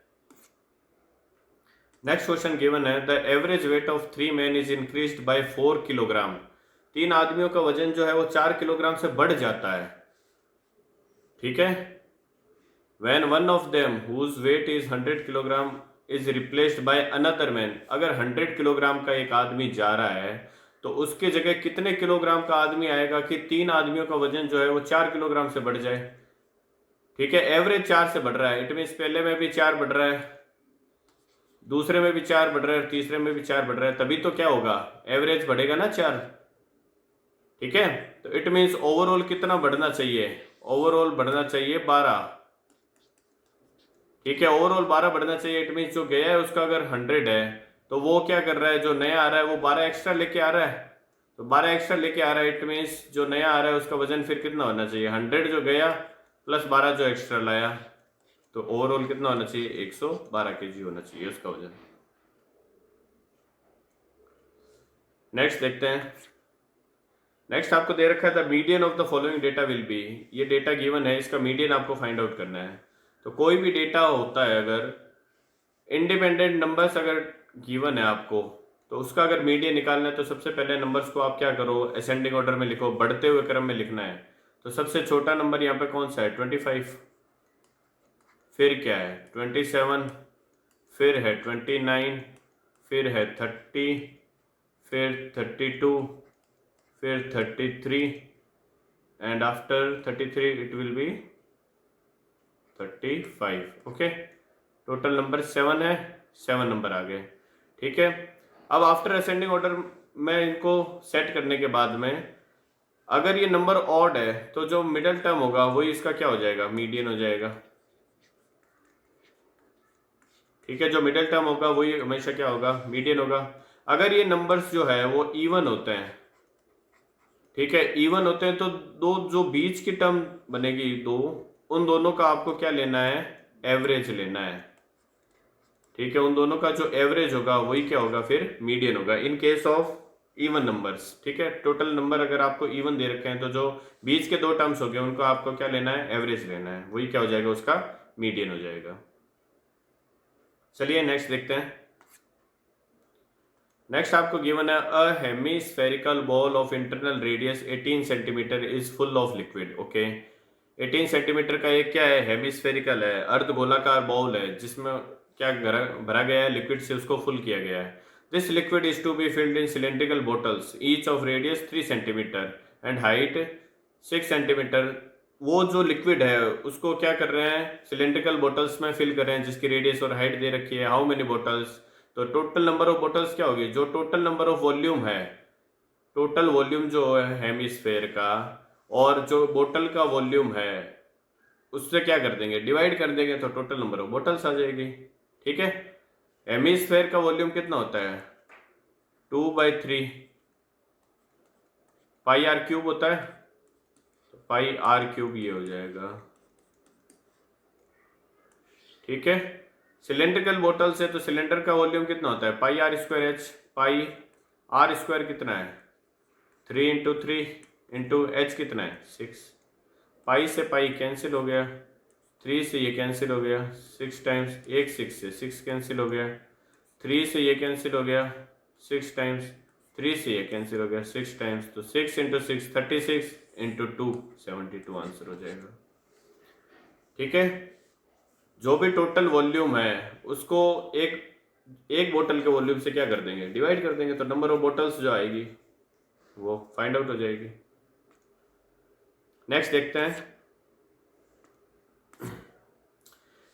नेक्स्ट क्वेश्चन गिवन है, the average weight of 3 men is increased by 4 kilogram. 3 आदमियों का वजन जो है वो 4 किलोग्राम से बढ़ जाता है, ठीक है। When one of them whose weight is 100 kilogram is replaced by another man, अगर 100 किलोग्राम का एक आदमी जा रहा है तो उसके जगह कितने किलोग्राम का आदमी आएगा कि 3 आदमियों का वजन जो है वो 4 किलोग्राम से बढ़ जाए, ठीक है। एवरेज 4 से बढ़ रहा है, इट मीन्स पहले में भी 4 बढ़ रहा है, दूसरे में भी 4 बढ़ रहा है, तीसरे में भी 4 बढ़ रहा है, तभी तो क्या होगा, एवरेज बढ़ेगा ना 4, ठीक है। तो इट मीन्स ओवरऑल कितना बढ़ना चाहिए, ओवरऑल बढ़ना चाहिए 12, ठीक है। ओवरऑल 12 बढ़ना चाहिए। इट मीन्स जो गया है उसका अगर 100 है तो वो क्या कर रहा है, जो नया आ रहा है वो 12 एक्स्ट्रा लेके आ रहा है, तो 12 एक्स्ट्रा लेके आ रहा है। इट मीन्स जो नया आ रहा है उसका वजन फिर कितना होना चाहिए, 100 जो गया प्लस 12 जो एक्स्ट्रा लाया, तो ओवरऑल कितना होना चाहिए, 112 kg होना चाहिए उसका वजन। नेक्स्ट देखते हैं। नेक्स्ट आपको दे रखा है the median of the following data will be, ये डेटा गिवन है, इसका मीडियन आपको फाइंड आउट करना है। तो कोई भी डेटा होता है, अगर इंडिपेंडेंट नंबर्स अगर गिवन है आपको, तो उसका अगर मीडियन निकालना है तो सबसे पहले नंबर्स को आप क्या करो, असेंडिंग ऑर्डर में लिखो, बढ़ते हुए क्रम में लिखना है। तो सबसे छोटा नंबर यहाँ पे कौन सा है, 25, फिर क्या है 27, फिर है 29, फिर है 30, फिर 32, फिर 33, and after 33 it will be 35, okay. Total number 7 है, 7 नंबर आ गए, ठीक है। अब आफ्टर असेंडिंग ऑर्डर में इनको सेट करने के बाद में अगर ये नंबर ऑड है तो जो मिडिल टर्म होगा वही इसका क्या हो जाएगा, मीडियन हो जाएगा, ठीक है। जो मिडिल टर्म होगा वही हमेशा क्या होगा, मीडियन होगा। अगर ये नंबर्स जो है वो इवन होते हैं, ठीक है, इवन होते हैं, तो दो जो बीच की टर्म बनेगी दो, उन दोनों का आपको क्या लेना है, एवरेज लेना है, ठीक है। उन दोनों का जो एवरेज होगा वही क्या होगा, फिर मीडियन होगा इन केस ऑफ इवन नंबर्स, ठीक है। टोटल नंबर अगर आपको इवन दे रखे हैं तो जो बीच के 2 टर्म्स हो गए उनको आपको क्या लेना है, एवरेज लेना है, वही क्या हो जाएगा, उसका मीडियन हो जाएगा। चलिए नेक्स्ट देखते हैं। नेक्स्ट आपको गिवन है a hemispherical bowl of internal radius 18 centimetre is full of liquid, okay. 18 centimetre का एक क्या है, हेमिस्फेरिकल है, अर्धगोलाकार बॉल है जिसमें क्या भरा गया है, लिक्विड से उसको फुल किया गया है। This liquid is to be filled in cylindrical bottles each of radius 3 centimetre and height 6 centimetre. वो जो लिक्विड है उसको क्या कर रहे हैं, सिलेंड्रिकल बॉटल्स में फिल कर रहे हैं जिसकी रेडियस और हाइट दे रखी है। हाउ मेनी बॉटल्स, तो टोटल नंबर ऑफ बॉटल्स क्या होगी, जो टोटल नंबर ऑफ वॉल्यूम है, टोटल वॉल्यूम जो है हेमिस्फेयर का और जो बोतल का वॉल्यूम है उससे क्या कर देंगे, डिवाइड कर देंगे, तो टोटल नंबर ऑफ बोतल्स आ जाएगी, ठीक है। हेमिस्फेयर का वॉल्यूम कितना होता है, 2/3 पाई आर क्यूब होता है, तो पाई आर क्यूब ये हो जाएगा, ठीक है। सिलेंड्रिकल बोतल से तो सिलेंडर का वॉल्यूम कितना होता है, pi r square h, pi r square कितना है 3 इंटू 3 इंटू एच कितना है 6, पाई से पाई कैंसिल हो गया, 3 से ये कैंसिल हो गया, 6 टाइम्स, एक 6 से 6 कैंसिल हो गया, 3 से ये कैंसिल हो गया 6 टाइम्स, 3 से ये कैंसिल हो गया 6 टाइम्स, तो 6 इंटू 6 36 इंटू 2 72 आंसर हो जाएगा, ठीक है। जो भी टोटल वॉल्यूम है उसको एक बोतल के वॉल्यूम से क्या कर देंगे, डिवाइड कर देंगे, तो नंबर ऑफ बोतल्स जो आएगी वो फाइंड आउट हो जाएगी। नेक्स्ट देखते हैं।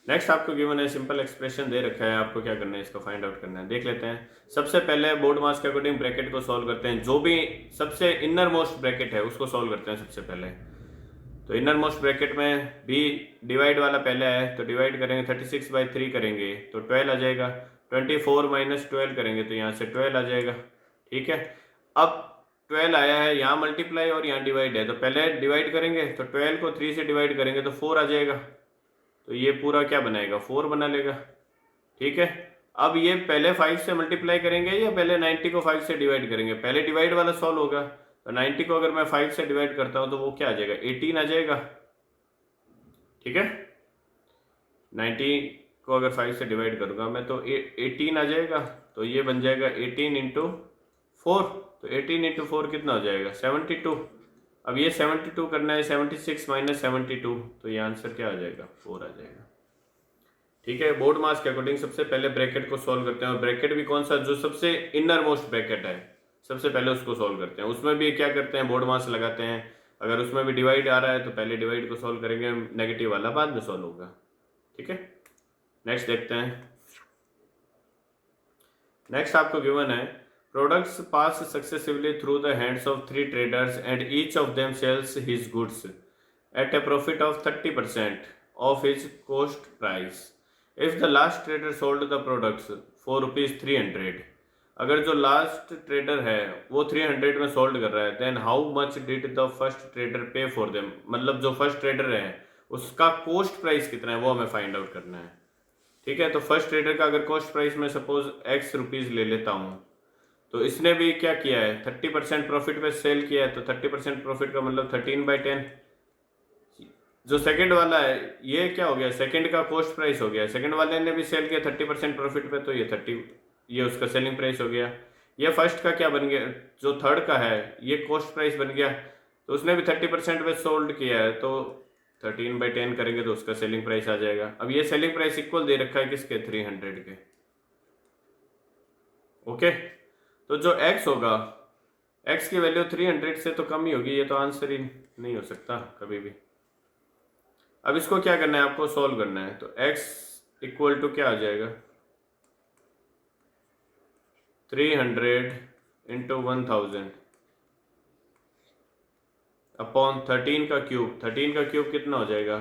नेक्स्ट आपको गिवन है सिंपल एक्सप्रेशन दे रखा है, आपको क्या करना है, इसको फाइंड आउट करना है, देख लेते हैं। सबसे पहले बोर्ड मास के अकॉर्डिंग ब्रैकेट को सॉल्व करते हैं, जो भी सबसे इनर मोस्ट ब्रैकेट है उसको सॉल्व करते हैं सबसे पहले। तो इनर मोस्ट ब्रैकेट में भी डिवाइड वाला पहले है, तो डिवाइड करेंगे 36/3 करेंगे तो 12 आ जाएगा, 24 - 12 करेंगे तो यहाँ से 12 आ जाएगा, ठीक है। अब 12 आया है, यहाँ मल्टीप्लाई और यहाँ डिवाइड है, तो पहले डिवाइड करेंगे, तो 12 को 3 से डिवाइड करेंगे तो 4 आ जाएगा, तो ये पूरा क्या बनाएगा, 4 बना लेगा, ठीक है। अब ये पहले 5 से मल्टीप्लाई करेंगे या पहले 90 को 5 से डिवाइड करेंगे, पहले डिवाइड वाला सॉल्व होगा, तो 90 को अगर मैं 5 से डिवाइड करता हूं तो वो क्या आ जाएगा, 18 आ जाएगा, ठीक है। 90 को अगर 5 से डिवाइड करूँगा मैं तो 18 आ जाएगा, तो ये बन जाएगा 18 इंटू 4, तो 18 इंटू 4 कितना हो जाएगा 72। अब ये 72 करना है, 76 माइनस 72, तो ये आंसर क्या आ जाएगा 4 आ जाएगा। ठीक है, बोर्ड मास के अकॉर्डिंग सबसे पहले ब्रैकेट को सॉल्व करते हैं, और ब्रैकेट भी कौन सा, जो सबसे इनर मोस्ट ब्रैकेट है सबसे पहले उसको सॉल्व करते हैं। उसमें भी क्या करते हैं, बोर्ड मास लगाते हैं। अगर उसमें भी डिवाइड आ रहा है तो पहले डिवाइड को सॉल्व करेंगे, नेगेटिव वाला बाद में सॉल्व होगा। ठीक है, नेक्स्ट देखते हैं। नेक्स्ट आपको गिवन है, products pass successively through the hands of 3 traders and each of them sales his goods at a profit of 30% of his cost price. If the last trader sold the products for rupees 300, अगर जो last trader है वो 300 में sold कर रहा है, then how much did the first trader pay for them, मतलब जो फर्स्ट ट्रेडर है उसका कॉस्ट प्राइस कितना है वो हमें फाइंड आउट करना है। ठीक है, तो फर्स्ट ट्रेडर का अगर कॉस्ट प्राइस में सपोज x रुपीज़ ले लेता हूँ, तो इसने भी क्या किया है 30% प्रॉफिट पे सेल किया है, तो 30% प्रॉफिट का मतलब 13/10। जो सेकंड वाला है ये क्या हो गया, सेकंड का कॉस्ट प्राइस हो गया, सेकंड वाले ने भी सेल किया 30% प्रॉफिट पे, तो ये 30 ये उसका सेलिंग प्राइस हो गया। ये फर्स्ट का क्या बन गया, जो थर्ड का है ये कॉस्ट प्राइस बन गया, तो उसने भी 30% पे सोल्ड किया है, तो 13/10 करेंगे तो उसका सेलिंग प्राइस आ जाएगा। अब ये सेलिंग प्राइस इक्वल दे रखा है किसके, 300 के। ओके, तो जो x होगा, x की वैल्यू 300 से तो कम ही होगी, ये तो आंसर ही नहीं हो सकता कभी भी। अब इसको क्या करना है, आपको सॉल्व करना है, तो x इक्वल टू क्या आ जाएगा 300 इंटू 1000 अपॉन 13 का क्यूब। 13 का क्यूब कितना हो जाएगा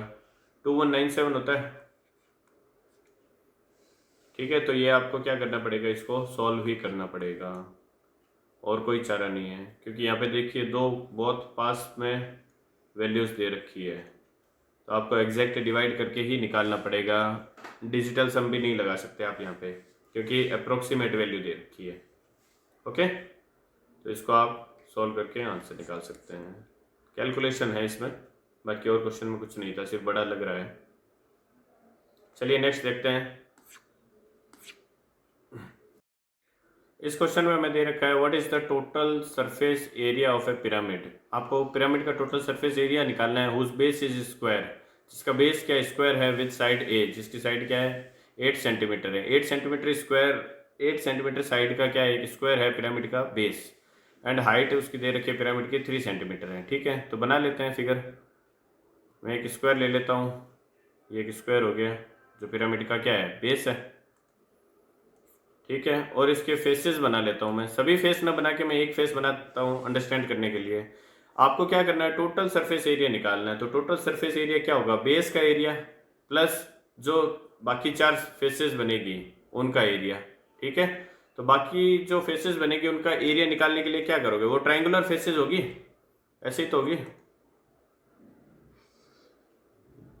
2197 होता है। ठीक है, तो ये आपको क्या करना पड़ेगा, इसको सॉल्व ही करना पड़ेगा, और कोई चारा नहीं है, क्योंकि यहाँ पे देखिए दो बहुत पास में वैल्यूज़ दे रखी है, तो आपको एग्जैक्ट डिवाइड करके ही निकालना पड़ेगा। डिजिटल सम भी नहीं लगा सकते आप यहाँ पे, क्योंकि अप्रोक्सीमेट वैल्यू दे रखी है। ओके, तो इसको आप सॉल्व करके आंसर निकाल सकते हैं। कैलकुलेशन है इसमें, बाकी और क्वेश्चन में कुछ नहीं था, सिर्फ बड़ा लग रहा है। चलिए नेक्स्ट देखते हैं। इस क्वेश्चन में हमें दे रखा है, what is the total surface area of A pyramid. आपको पिरामिड का टोटल सरफेस एरिया निकालना है, हुज बेस इज स्क्वायर, जिसका बेस क्या है स्क्वायर है, विद साइड ए, जिसकी साइड क्या है 8 सेंटीमीटर है। 8 सेंटीमीटर स्क्वायर, 8 सेंटीमीटर साइड का क्या है एक स्क्वायर है पिरामिड का बेस, एंड हाइट उसकी दे रखी है पिरामिड की 3 सेंटीमीटर है। ठीक है, तो बना लेते हैं फिगर। मैं एक स्क्वायर ले लेता हूँ, ये एक स्क्वायर हो गया जो पिरामिड का क्या है बेस है। ठीक है, और इसके फेसेस बना लेता हूँ मैं, सभी फेस ना बना के मैं एक फेस बनाता हूँ अंडरस्टैंड करने के लिए। आपको क्या करना है, टोटल सरफेस एरिया निकालना है। तो टोटल सरफेस एरिया क्या होगा, बेस का एरिया प्लस जो बाकी 4 फेसेस बनेगी उनका एरिया। ठीक है, तो बाकी जो फेसेस बनेगी उनका एरिया निकालने के लिए क्या करोगे, वो ट्राइंगुलर फेसेस होगी, ऐसे ही तो होगी।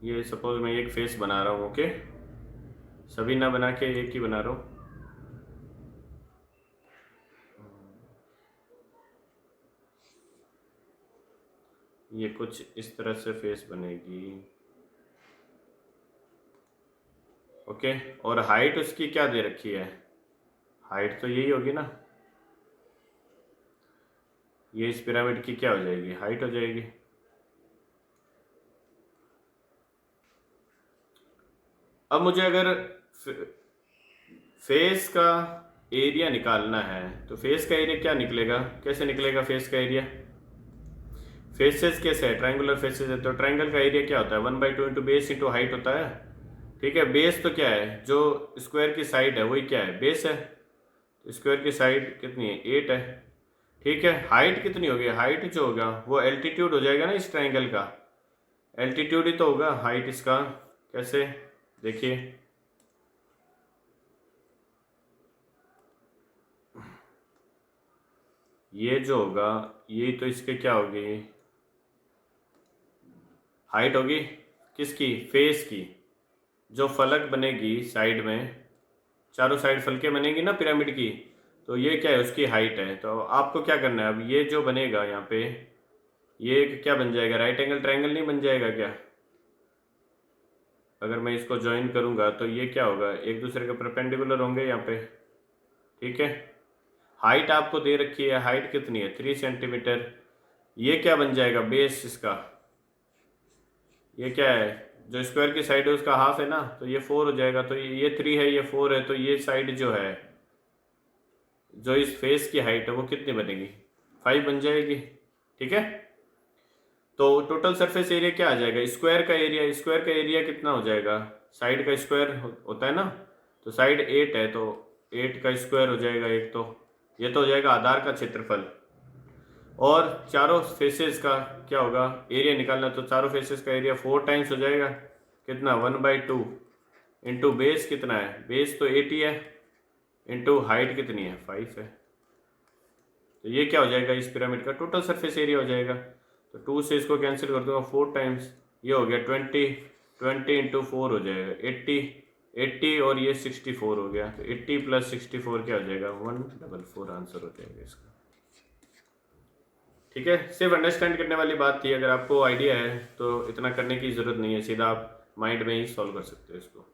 ये सपोज मैं एक फेस बना रहा हूँ, ओके, सभी ना बना के एक ही बना रहा हूँ। ये कुछ इस तरह से फेस बनेगी, ओके, और हाइट उसकी क्या दे रखी है, हाइट तो यही होगी ना, ये इस पिरामिड की क्या हो जाएगी, हाइट हो जाएगी। अब मुझे अगर फेस का एरिया निकालना है, तो फेस का एरिया क्या निकलेगा, कैसे निकलेगा फेस का एरिया, फेसेस कैसे है, ट्रायंगुलर फेसेस है, तो ट्रायंगल का एरिया क्या होता है 1/2 इंटू बेस इंटू हाइट होता है। ठीक है, बेस तो क्या है, जो स्क्वायर की साइड है वही क्या है बेस है, तो स्क्वायर की साइड कितनी है 8 है। ठीक है, हाइट कितनी होगी, हाइट जो होगा वो एल्टीट्यूड हो जाएगा ना इस ट्रायंगल का, एल्टीट्यूड ही तो होगा हाइट इसका। कैसे, देखिए ये जो होगा ये तो इसके क्या होगी, हाइट होगी किसकी, फेस की। जो फलक बनेगी साइड में, चारों साइड फलके बनेगी ना पिरामिड की, तो ये क्या है उसकी हाइट है। तो आपको क्या करना है, अब ये जो बनेगा यहाँ पे ये क्या बन जाएगा, राइट एंगल ट्रायंगल नहीं बन जाएगा क्या, अगर मैं इसको ज्वाइन करूँगा तो ये क्या होगा, एक दूसरे के परपेंडिकुलर होंगे यहाँ पे, ठीक है। हाइट आपको दे रखी है, हाइट कितनी है 3 सेंटीमीटर। ये क्या बन जाएगा बेस इसका, ये क्या है जो स्क्वायर की साइड है उसका हाफ है ना, तो ये 4 हो जाएगा। तो ये 3 है, ये 4 है, तो ये साइड जो है, जो इस फेस की हाइट है वो कितनी बनेगी, 5 बन जाएगी, ठीक है। तो टोटल सरफेस एरिया क्या आ जाएगा, स्क्वायर का एरिया, स्क्वायर का एरिया कितना हो जाएगा, साइड का स्क्वायर होता है ना, तो साइड 8 है तो 8 का स्क्वायर हो जाएगा एक, तो ये तो हो जाएगा आधार का क्षेत्रफल। और चारों फेसेस का क्या होगा एरिया निकालना, तो चारों फेसेस का एरिया 4 टाइम्स हो जाएगा, कितना 1/2 इंटू बेस कितना है, बेस तो 8 ही है, इंटू हाइट कितनी है 5 है। तो ये क्या हो जाएगा इस पिरामिड का टोटल सरफेस एरिया हो जाएगा। तो 2 से इसको कैंसिल कर दूंगा 4 टाइम्स, ये हो गया 20 इंटू 4 हो जाएगा 80 और ये 64 हो गया। तो 80 + 64 क्या हो जाएगा 144 आंसर हो जाएगा इसका, ठीक है। सिर्फ अंडरस्टैंड करने वाली बात थी, अगर आपको आइडिया है तो इतना करने की ज़रूरत नहीं है, सीधा आप माइंड में ही सॉल्व कर सकते हो इसको।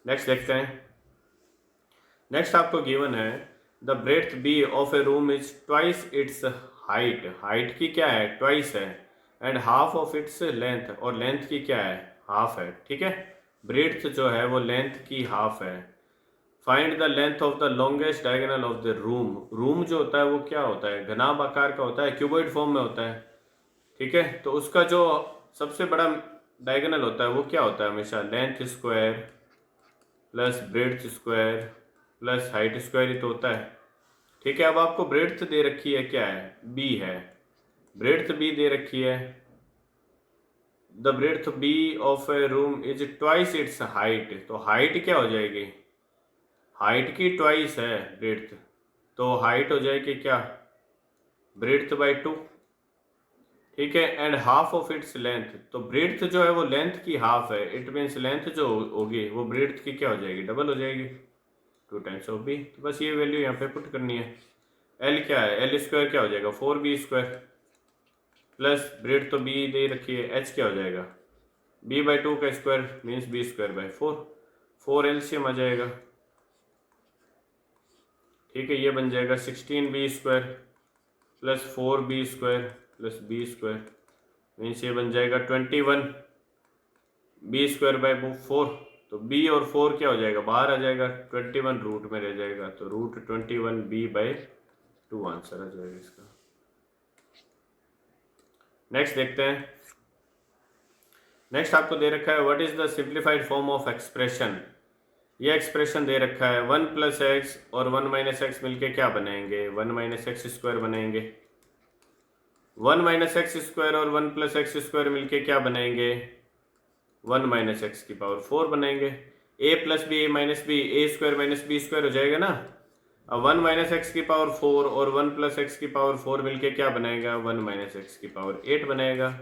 नेक्स्ट देखते हैं। नेक्स्ट आपको गिवन है the breadth B of a room is twice its height, height की क्या है ट्वाइस है, and half of its length, और लेंथ की क्या है हाफ है, ठीक है। ब्रेड्थ जो है वो लेंथ की हाफ है। Find the length of the longest diagonal of the room, room जो होता है वो क्या होता है घनाभ आकार का होता है, क्यूबॉइड फॉर्म में होता है, ठीक है। तो उसका जो सबसे बड़ा डायगोनल होता है वो क्या होता है हमेशा, length square plus breadth square plus height square ही तो होता है, ठीक है। अब आपको ब्रेड्थ दे रखी है क्या है बी है, ब्रेड्थ बी दे रखी है, the breadth B of a room is twice its height, तो हाइट क्या हो जाएगी, हाइट की ट्वाइस है ब्रेड्थ, तो हाइट हो जाएगी क्या ब्रेड्थ बाई 2, ठीक है। And half of its length, तो ब्रेड्थ जो है वो लेंथ की हाफ है, इट मीन्स लेंथ जो होगी वो ब्रेड्थ की क्या हो जाएगी डबल हो जाएगी, 2 टाइम्स ऑफ बी। तो बस ये वैल्यू यहाँ पे पुट करनी है। एल क्या है, एल स्क्वायर क्या हो जाएगा 4b स्क्वायर, प्लस ब्रेड तो बी दे रखी है, एच क्या हो जाएगा b/2 का स्क्वायर मीन्स b²/4, 4 एलसीएम आ जाएगा, ठीक है। ये बन जाएगा 16b square plus 4b square plus b square means ये बन जाएगा 21b²/4, तो b और 4 क्या हो जाएगा बाहर आ जाएगा, 21 रूट में रह जाएगा, तो रूट 21b/2 आंसर आ जाएगा इसका। नेक्स्ट देखते हैं। नेक्स्ट आपको दे रखा है what is the simplified form of expression, ये एक्सप्रेशन दे रखा है 1 + x और 1 - x मिलके क्या बनाएंगे 1 - x² बनाएंगे, 1 - x² और 1 + x² मिलके क्या बनाएंगे 1 - x⁴ बनाएंगे, a + b a - b a² - b² हो जाएगा ना। अब 1 - x⁴ और 1 + x⁴ मिलके क्या बनाएगा 1 - x⁸ बनाएगा,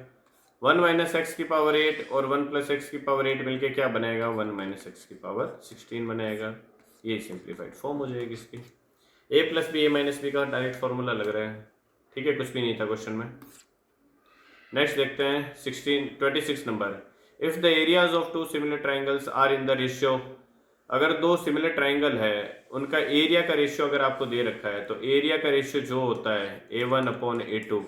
1 - x⁸ और 1 + x⁸ मिलके क्या बनाएगा 1 - x⁴ बनाएगा। ये सिंप्लीफाइड फॉर्म हो जाएगी इसकी। a + b a - b का डायरेक्ट फॉर्मूला लग रहा है, ठीक है, कुछ भी नहीं था क्वेश्चन में। नेक्स्ट देखते हैं 26 number. If the areas of 2 similar triangles are in the ratio, अगर 2 सिमिलर ट्राइंगल है उनका एरिया का रेशियो अगर आपको दे रखा है, तो एरिया का रेशियो जो होता है A1/A2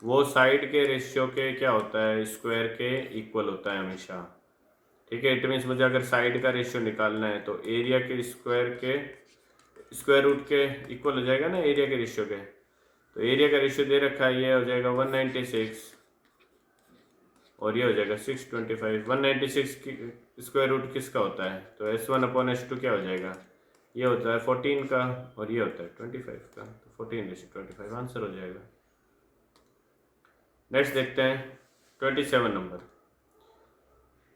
वो साइड के रेशियो के क्या होता है स्क्वायर के इक्वल होता है हमेशा, ठीक है। इट मीन्स मुझे अगर साइड का रेशियो निकालना है तो एरिया के स्क्वायर रूट के इक्वल हो जाएगा ना एरिया के रेशियो के। तो एरिया का रेशियो दे रखा है, ये हो जाएगा 196 और ये हो जाएगा 625। 196 की स्क्वायर रूट किसका होता है, तो S1/S2 क्या हो जाएगा, ये होता है 14 का और ये होता है 25 का, तो 14/25 आंसर हो जाएगा। नेक्स्ट देखते हैं 27 नंबर।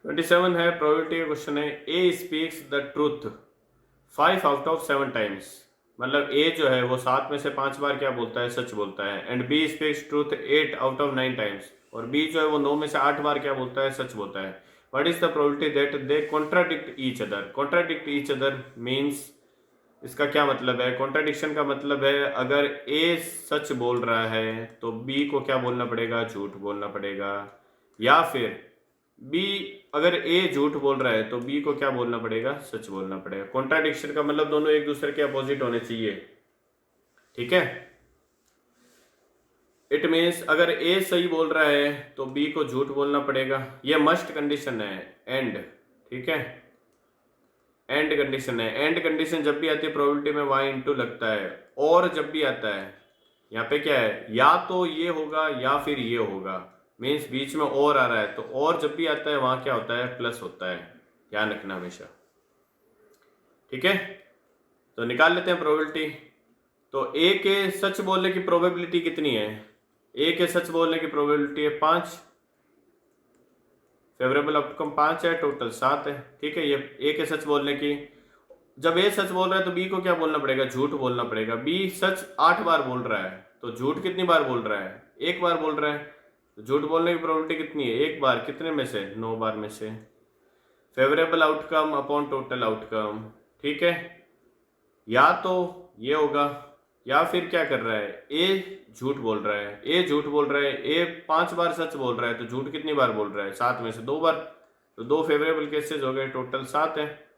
27 है प्रोबेबिलिटी का क्वेश्चन है, A speaks the truth 5 out of 7 times, मतलब ए जो है वो 7 में से 5 बार क्या बोलता है सच बोलता है, and B speaks truth 8 out of 9 times, और बी जो है वो 9 में से 8 बार क्या बोलता है सच बोलता है। What is the probability that they contradict each other, contradict each other means इसका क्या मतलब है, कॉन्ट्राडिक्शन का मतलब है अगर ए सच बोल रहा है तो बी को क्या बोलना पड़ेगा झूठ बोलना पड़ेगा, या फिर बी अगर ए झूठ बोल रहा है तो बी को क्या बोलना पड़ेगा, सच बोलना पड़ेगा। कॉन्ट्राडिक्शन का मतलब दोनों एक दूसरे के अपोजिट होने चाहिए, ठीक है। इट मीन्स अगर ए सही बोल रहा है तो बी को झूठ बोलना पड़ेगा, ये मस्ट कंडीशन है, एंड, ठीक है, एंड कंडीशन है। एंड कंडीशन जब भी आती है प्रोबेबिलिटी में y इंटू लगता है, और जब भी आता है यहाँ पे क्या है, या तो ये होगा या फिर ये होगा, मीन्स बीच में और आ रहा है, तो और जब भी आता है वहां क्या होता है, प्लस होता है, ध्यान रखना हमेशा, ठीक है। तो निकाल लेते हैं प्रोबेबिलिटी। तो ए के सच बोलने की प्रोबेबिलिटी कितनी है, ए के सच बोलने की प्रोबेबिलिटी है 5, फेवरेबल आउटकम 5 है, टोटल 7 है, ठीक है। ये ए के सच बोलने की, जब ए सच बोल रहा है तो बी को क्या बोलना पड़ेगा, झूठ बोलना पड़ेगा। बी सच 8 बार बोल रहा है तो झूठ कितनी बार बोल रहा है, 1 बार बोल रहा है, तो झूठ बोलने की प्रोबेबिलिटी कितनी है, 1 बार, कितने में से, 9 बार में से। Favourable outcome upon total outcome, ठीक है। या तो ये होगा, या फिर क्या कर रहा है, ए झूठ बोल रहा है, ए झूठ बोल रहा है, ए 5 बार सच बोल रहा है, तो झूठ कितनी बार बोल रहा है, 7 में से 2 बार, तो 2 फेवरेबल केसेस हो गए, टोटल 7 है।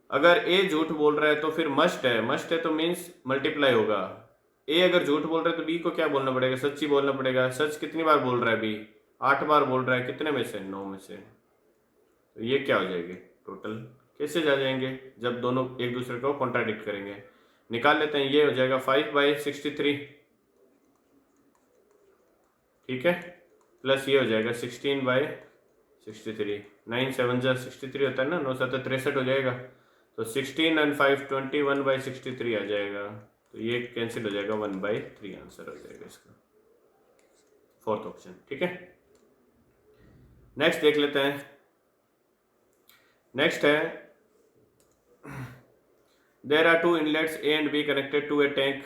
अगर ए झूठ बोल रहा है तो फिर मस्ट है तो मीन्स मल्टीप्लाई होगा। ए अगर झूठ बोल रहा है तो बी को क्या बोलना पड़ेगा, सच ही बोलना पड़ेगा। सच कितनी बार बोल रहा है बी, 8 बार बोल रहा है, कितने में से, 9 में से। तो ये क्या हो जाएगी, टोटल कैसे जा जाएंगे जब दोनों एक दूसरे को कॉन्ट्राडिक्ट करेंगे। निकाल लेते हैं, ये हो जाएगा 5/63, ठीक है, प्लस ये हो जाएगा 16/63, 9 7 63 होता है ना, 9 7 63 हो जाएगा, तो 16 and 5 21/63 आ जाएगा, तो ये कैंसिल हो जाएगा, 1/3 आंसर हो जाएगा इसका, फोर्थ ऑप्शन, ठीक है। नेक्स्ट देख लेते हैं। नेक्स्ट है, there are 2 inlets A and B connected to a tank.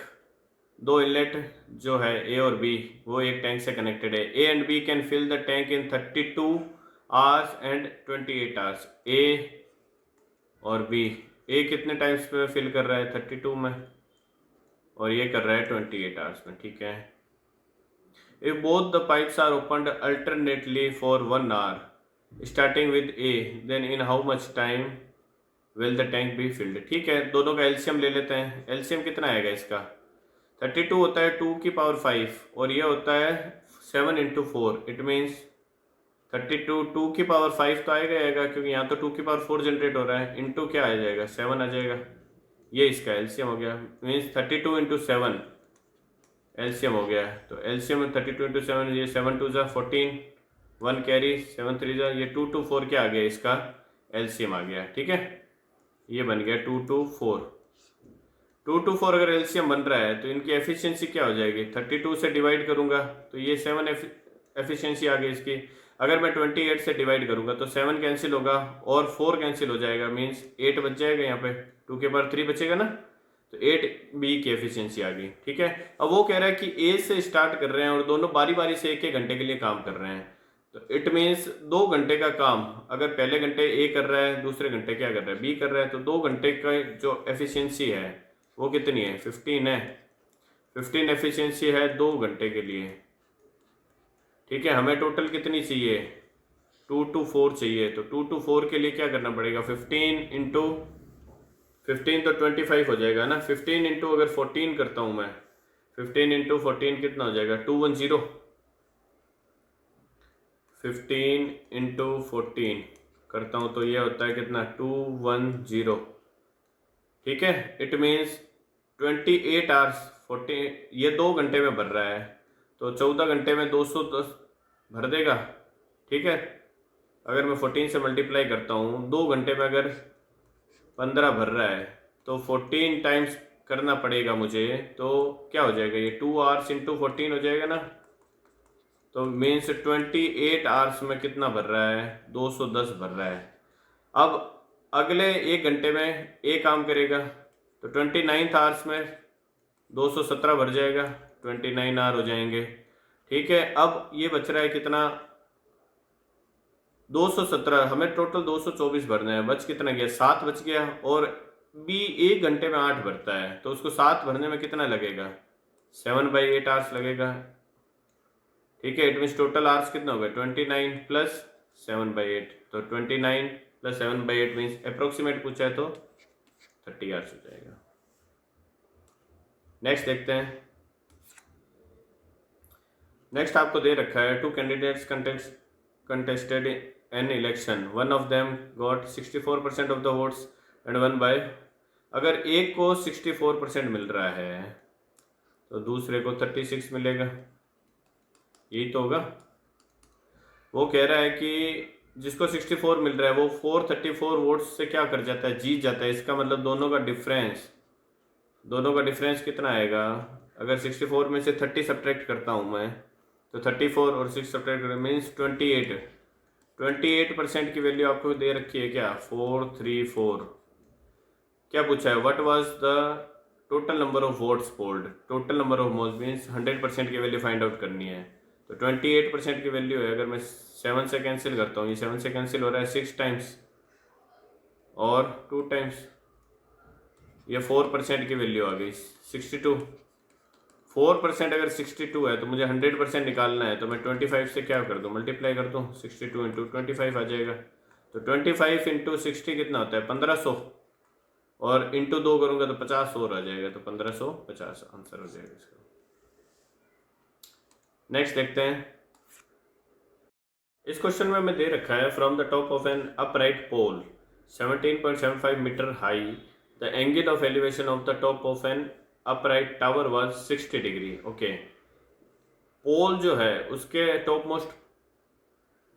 2 inlet जो है ए और बी वो एक टैंक से कनेक्टेड है। A and B can fill the tank in 32 hours and 28 hours. A और बी, ए कितने टाइम्स पे फिल कर रहा है, 32 में, और ये कर रहा है 28 आवर्स में, ठीक है। If both the pipes are opened alternately for 1 hour starting with A, then in how much time will the tank be filled. ठीक है, दोनों का एलसीएम ले लेते हैं। एलसीएम कितना आएगा इसका, 32 होता है 2 की पावर 5 और ये होता है 7 × 4, इट मीन्स 32 2 की पावर 5 तो आएगा क्योंकि यहाँ तो 2 की पावर 4 जनरेट हो रहा है, इंटू क्या आ जाएगा 7 आ जाएगा, ये इसका एलसीएम हो गया। मीन्स 32 × 7 एलसीएम हो गया। तो एलसीएम 32 × 7, ये 7 2 ज़ा 14, 1 कैरी, 7 3 ज़ा, ये 2 2 4 क्या आ गया इसका एलसीएम आ गया। ठीक है, ये बन गया 2 2 4। 2 2 4 अगर एलसीएम बन रहा है तो इनकी एफिशिएंसी क्या हो जाएगी, 32 से डिवाइड करूंगा तो ये 7 एफिशिएंसी आ गई इसकी। अगर मैं 28 से डिवाइड करूंगा तो 7 कैंसिल होगा और 4 कैंसिल हो जाएगा, मीन्स 8 बच जाएगा, यहाँ पे 2 के पावर 3 बचेगा ना, तो 8 बी की एफिशिएंसी आ गई। ठीक है, अब वो कह रहा है कि ए से स्टार्ट कर रहे हैं और दोनों बारी बारी से 1 घंटे के लिए काम कर रहे हैं, तो इट मीन्स 2 घंटे का काम अगर पहले घंटे ए कर रहा है, दूसरे घंटे क्या कर रहा है बी कर रहा है, तो 2 घंटे का जो एफिशिएंसी है वो कितनी है 15 है। 15 एफिशिएंसी है 2 घंटे के लिए। ठीक है, हमें टोटल कितनी चाहिए 2 2 4 चाहिए, तो 2 2 4 के लिए क्या करना पड़ेगा 15 × 15 तो 25 हो जाएगा ना, 15 × अगर 14 करता हूँ मैं, 15 × 14 कितना हो जाएगा 210, 15 × 14 करता हूँ तो ये होता है कितना 210। ठीक है, इट मीन्स 28 आवर्स 14, ये 2 घंटे में भर रहा है तो 14 घंटे में 210 भर देगा। ठीक है, अगर मैं 14 से मल्टीप्लाई करता हूँ 2 घंटे में अगर 15 भर रहा है तो 14 टाइम्स करना पड़ेगा मुझे, तो क्या हो जाएगा ये 2 आवर्स × 14 हो जाएगा ना, तो मीन्स 28 आवर्स में कितना भर रहा है 210 भर रहा है। अब अगले 1 घंटे में ए काम करेगा तो 29 आवर्स में 217 भर जाएगा, 29 आवर हो जाएंगे। ठीक है, अब ये बच रहा है कितना 217, हमें टोटल 224 भरना है, बच कितना गया 7 बच गया, और बी 1 घंटे में 8 भरता है तो उसको 7 भरने में कितना लगेगा 7/8 आवर्स लगेगा। ठीक है, इट मीन्स टोटल आवर्स कितना हो गया 29 + 7/8, तो 29 + 7/8 मीन्स अप्रोक्सीमेट पूछा है तो 30 आवर्स हो जाएगा। नेक्स्ट देखते हैं। नेक्स्ट आपको दे रखा है 2 candidates contested an election, one of them got 64% of the votes and won by। अगर एक को 64% मिल रहा है तो दूसरे को 36 मिलेगा, यही तो होगा। वो कह रहा है कि जिसको 64 मिल रहा है वो 434 वोट्स से क्या कर जाता है, जीत जाता है। इसका मतलब दोनों का डिफरेंस कितना आएगा। अगर 64 में से 30 सब्ट्रैक्ट करता हूँ मैं तो 34 और 6 सब्ट्रैक्ट मीन्स 28% की वैल्यू आपको दे रखी है क्या, 434। क्या पूछा है, what was the total number of votes polled. Total number of votes means 100% की वैल्यू फाइंड आउट करनी है। तो 28% की वैल्यू है, अगर मैं 7 से कैंसिल करता हूँ, ये 7 से कैंसिल हो रहा है 6 टाइम्स और 2 टाइम्स, ये 4% की वैल्यू आ गई 62। 4% अगर 62 है तो मुझे 100% निकालना है, तो मैं 25 से क्या कर दूँ, मल्टीप्लाई कर दूँ। 62 × 25 आ जाएगा। तो 25 × 60 कितना होता है, 1500, और इंटू 2 करूँगा तो 50 और आ जाएगा, तो 1550 आंसर हो जाएगा इसका। नेक्स्ट देखते हैं। इस क्वेश्चन में हमें दे रखा है from the top of an upright pole 17.75 metre high the angle of elevation of the top of an upright tower was 60 degree. Okay, pole जो है उसके टॉप मोस्ट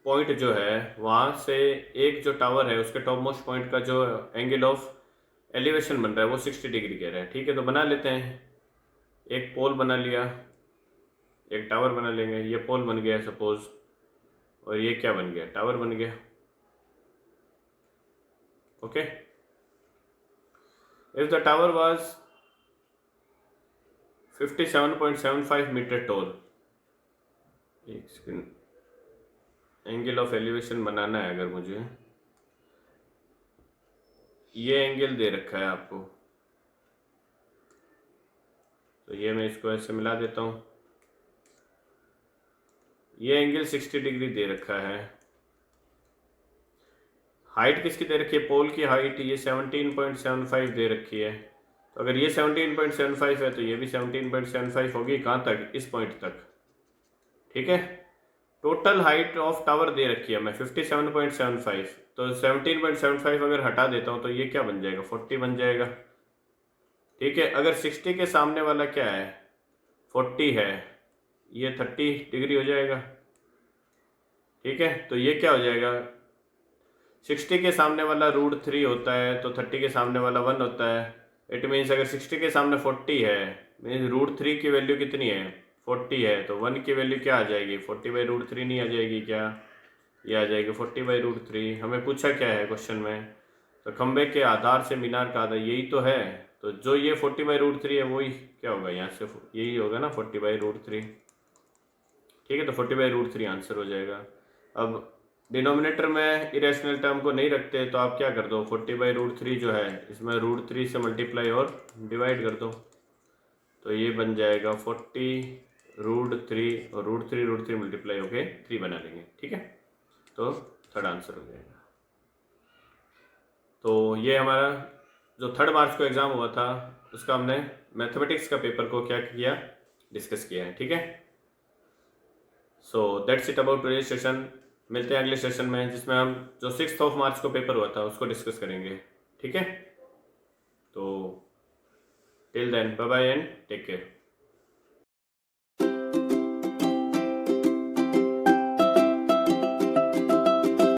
पॉइंट जो है वहाँ से एक जो टावर है उसके टॉप मोस्ट पॉइंट का जो एंगल ऑफ एलिवेशन बन रहा है वो 60 डिग्री कह रहा है। ठीक है, तो बना लेते हैं। एक पोल बना लिया, एक टावर बना लेंगे। ये पोल बन गया सपोज, और ये क्या बन गया, टावर बन गया। Okay, if the tower was 57.75 metre tall, एक सेकेंड, एंगल ऑफ एलिवेशन बनाना है अगर मुझे, ये एंगल दे रखा है आपको, तो ये मैं इसको ऐसे मिला देता हूँ। ये एंगल 60 डिग्री दे रखा है। हाइट किसकी दे रखी है, पोल की हाइट ये 17.75 दे रखी है। तो अगर ये 17.75 है तो ये भी 17.75 होगी। कहाँ तक, इस पॉइंट तक। ठीक है, टोटल हाइट ऑफ टावर दे रखी है मैं 57.75, तो 17.75 अगर हटा देता हूँ तो ये क्या बन जाएगा, 40 बन जाएगा। ठीक है, अगर 60 के सामने वाला क्या है, 40 है, ये 30 डिग्री हो जाएगा। ठीक है, तो ये क्या हो जाएगा, 60 के सामने वाला √3 होता है तो 30 के सामने वाला 1 होता है। इट मीन्स अगर 60 के सामने 40 है मीन्स √3 की वैल्यू कितनी है, 40 है, तो 1 की वैल्यू क्या आ जाएगी, 40/√3 नहीं आ जाएगी क्या, ये आ जाएगी 40/√3। हमें पूछा क्या है क्वेश्चन में, तो खंबे के आधार से मीनार का आधार, यही तो है। तो जो ये 40/√3 है वही क्या होगा, यहाँ से यही होगा ना 40/√3। ठीक है, तो 40/√3 आंसर हो जाएगा। अब डिनोमिनेटर में इरेशनल टर्म को नहीं रखते तो आप क्या कर दो, 40/√3 जो है इसमें √3 से मल्टीप्लाई और डिवाइड कर दो, तो ये बन जाएगा 40√3 और √3 मल्टीप्लाई होके 3 बना लेंगे। ठीक है, तो थर्ड आंसर हो जाएगा। तो ये हमारा जो 3 मार्च को एग्ज़ाम हुआ था उसका हमने मैथमेटिक्स का पेपर को क्या किया, डिस्कस किया है। ठीक है, so that's it about today session. मिलते हैं अगले सेशन में जिसमें हम जो 6 मार्च को पेपर हुआ था उसको डिस्कस करेंगे। ठीक है, तो till then bye bye and take care.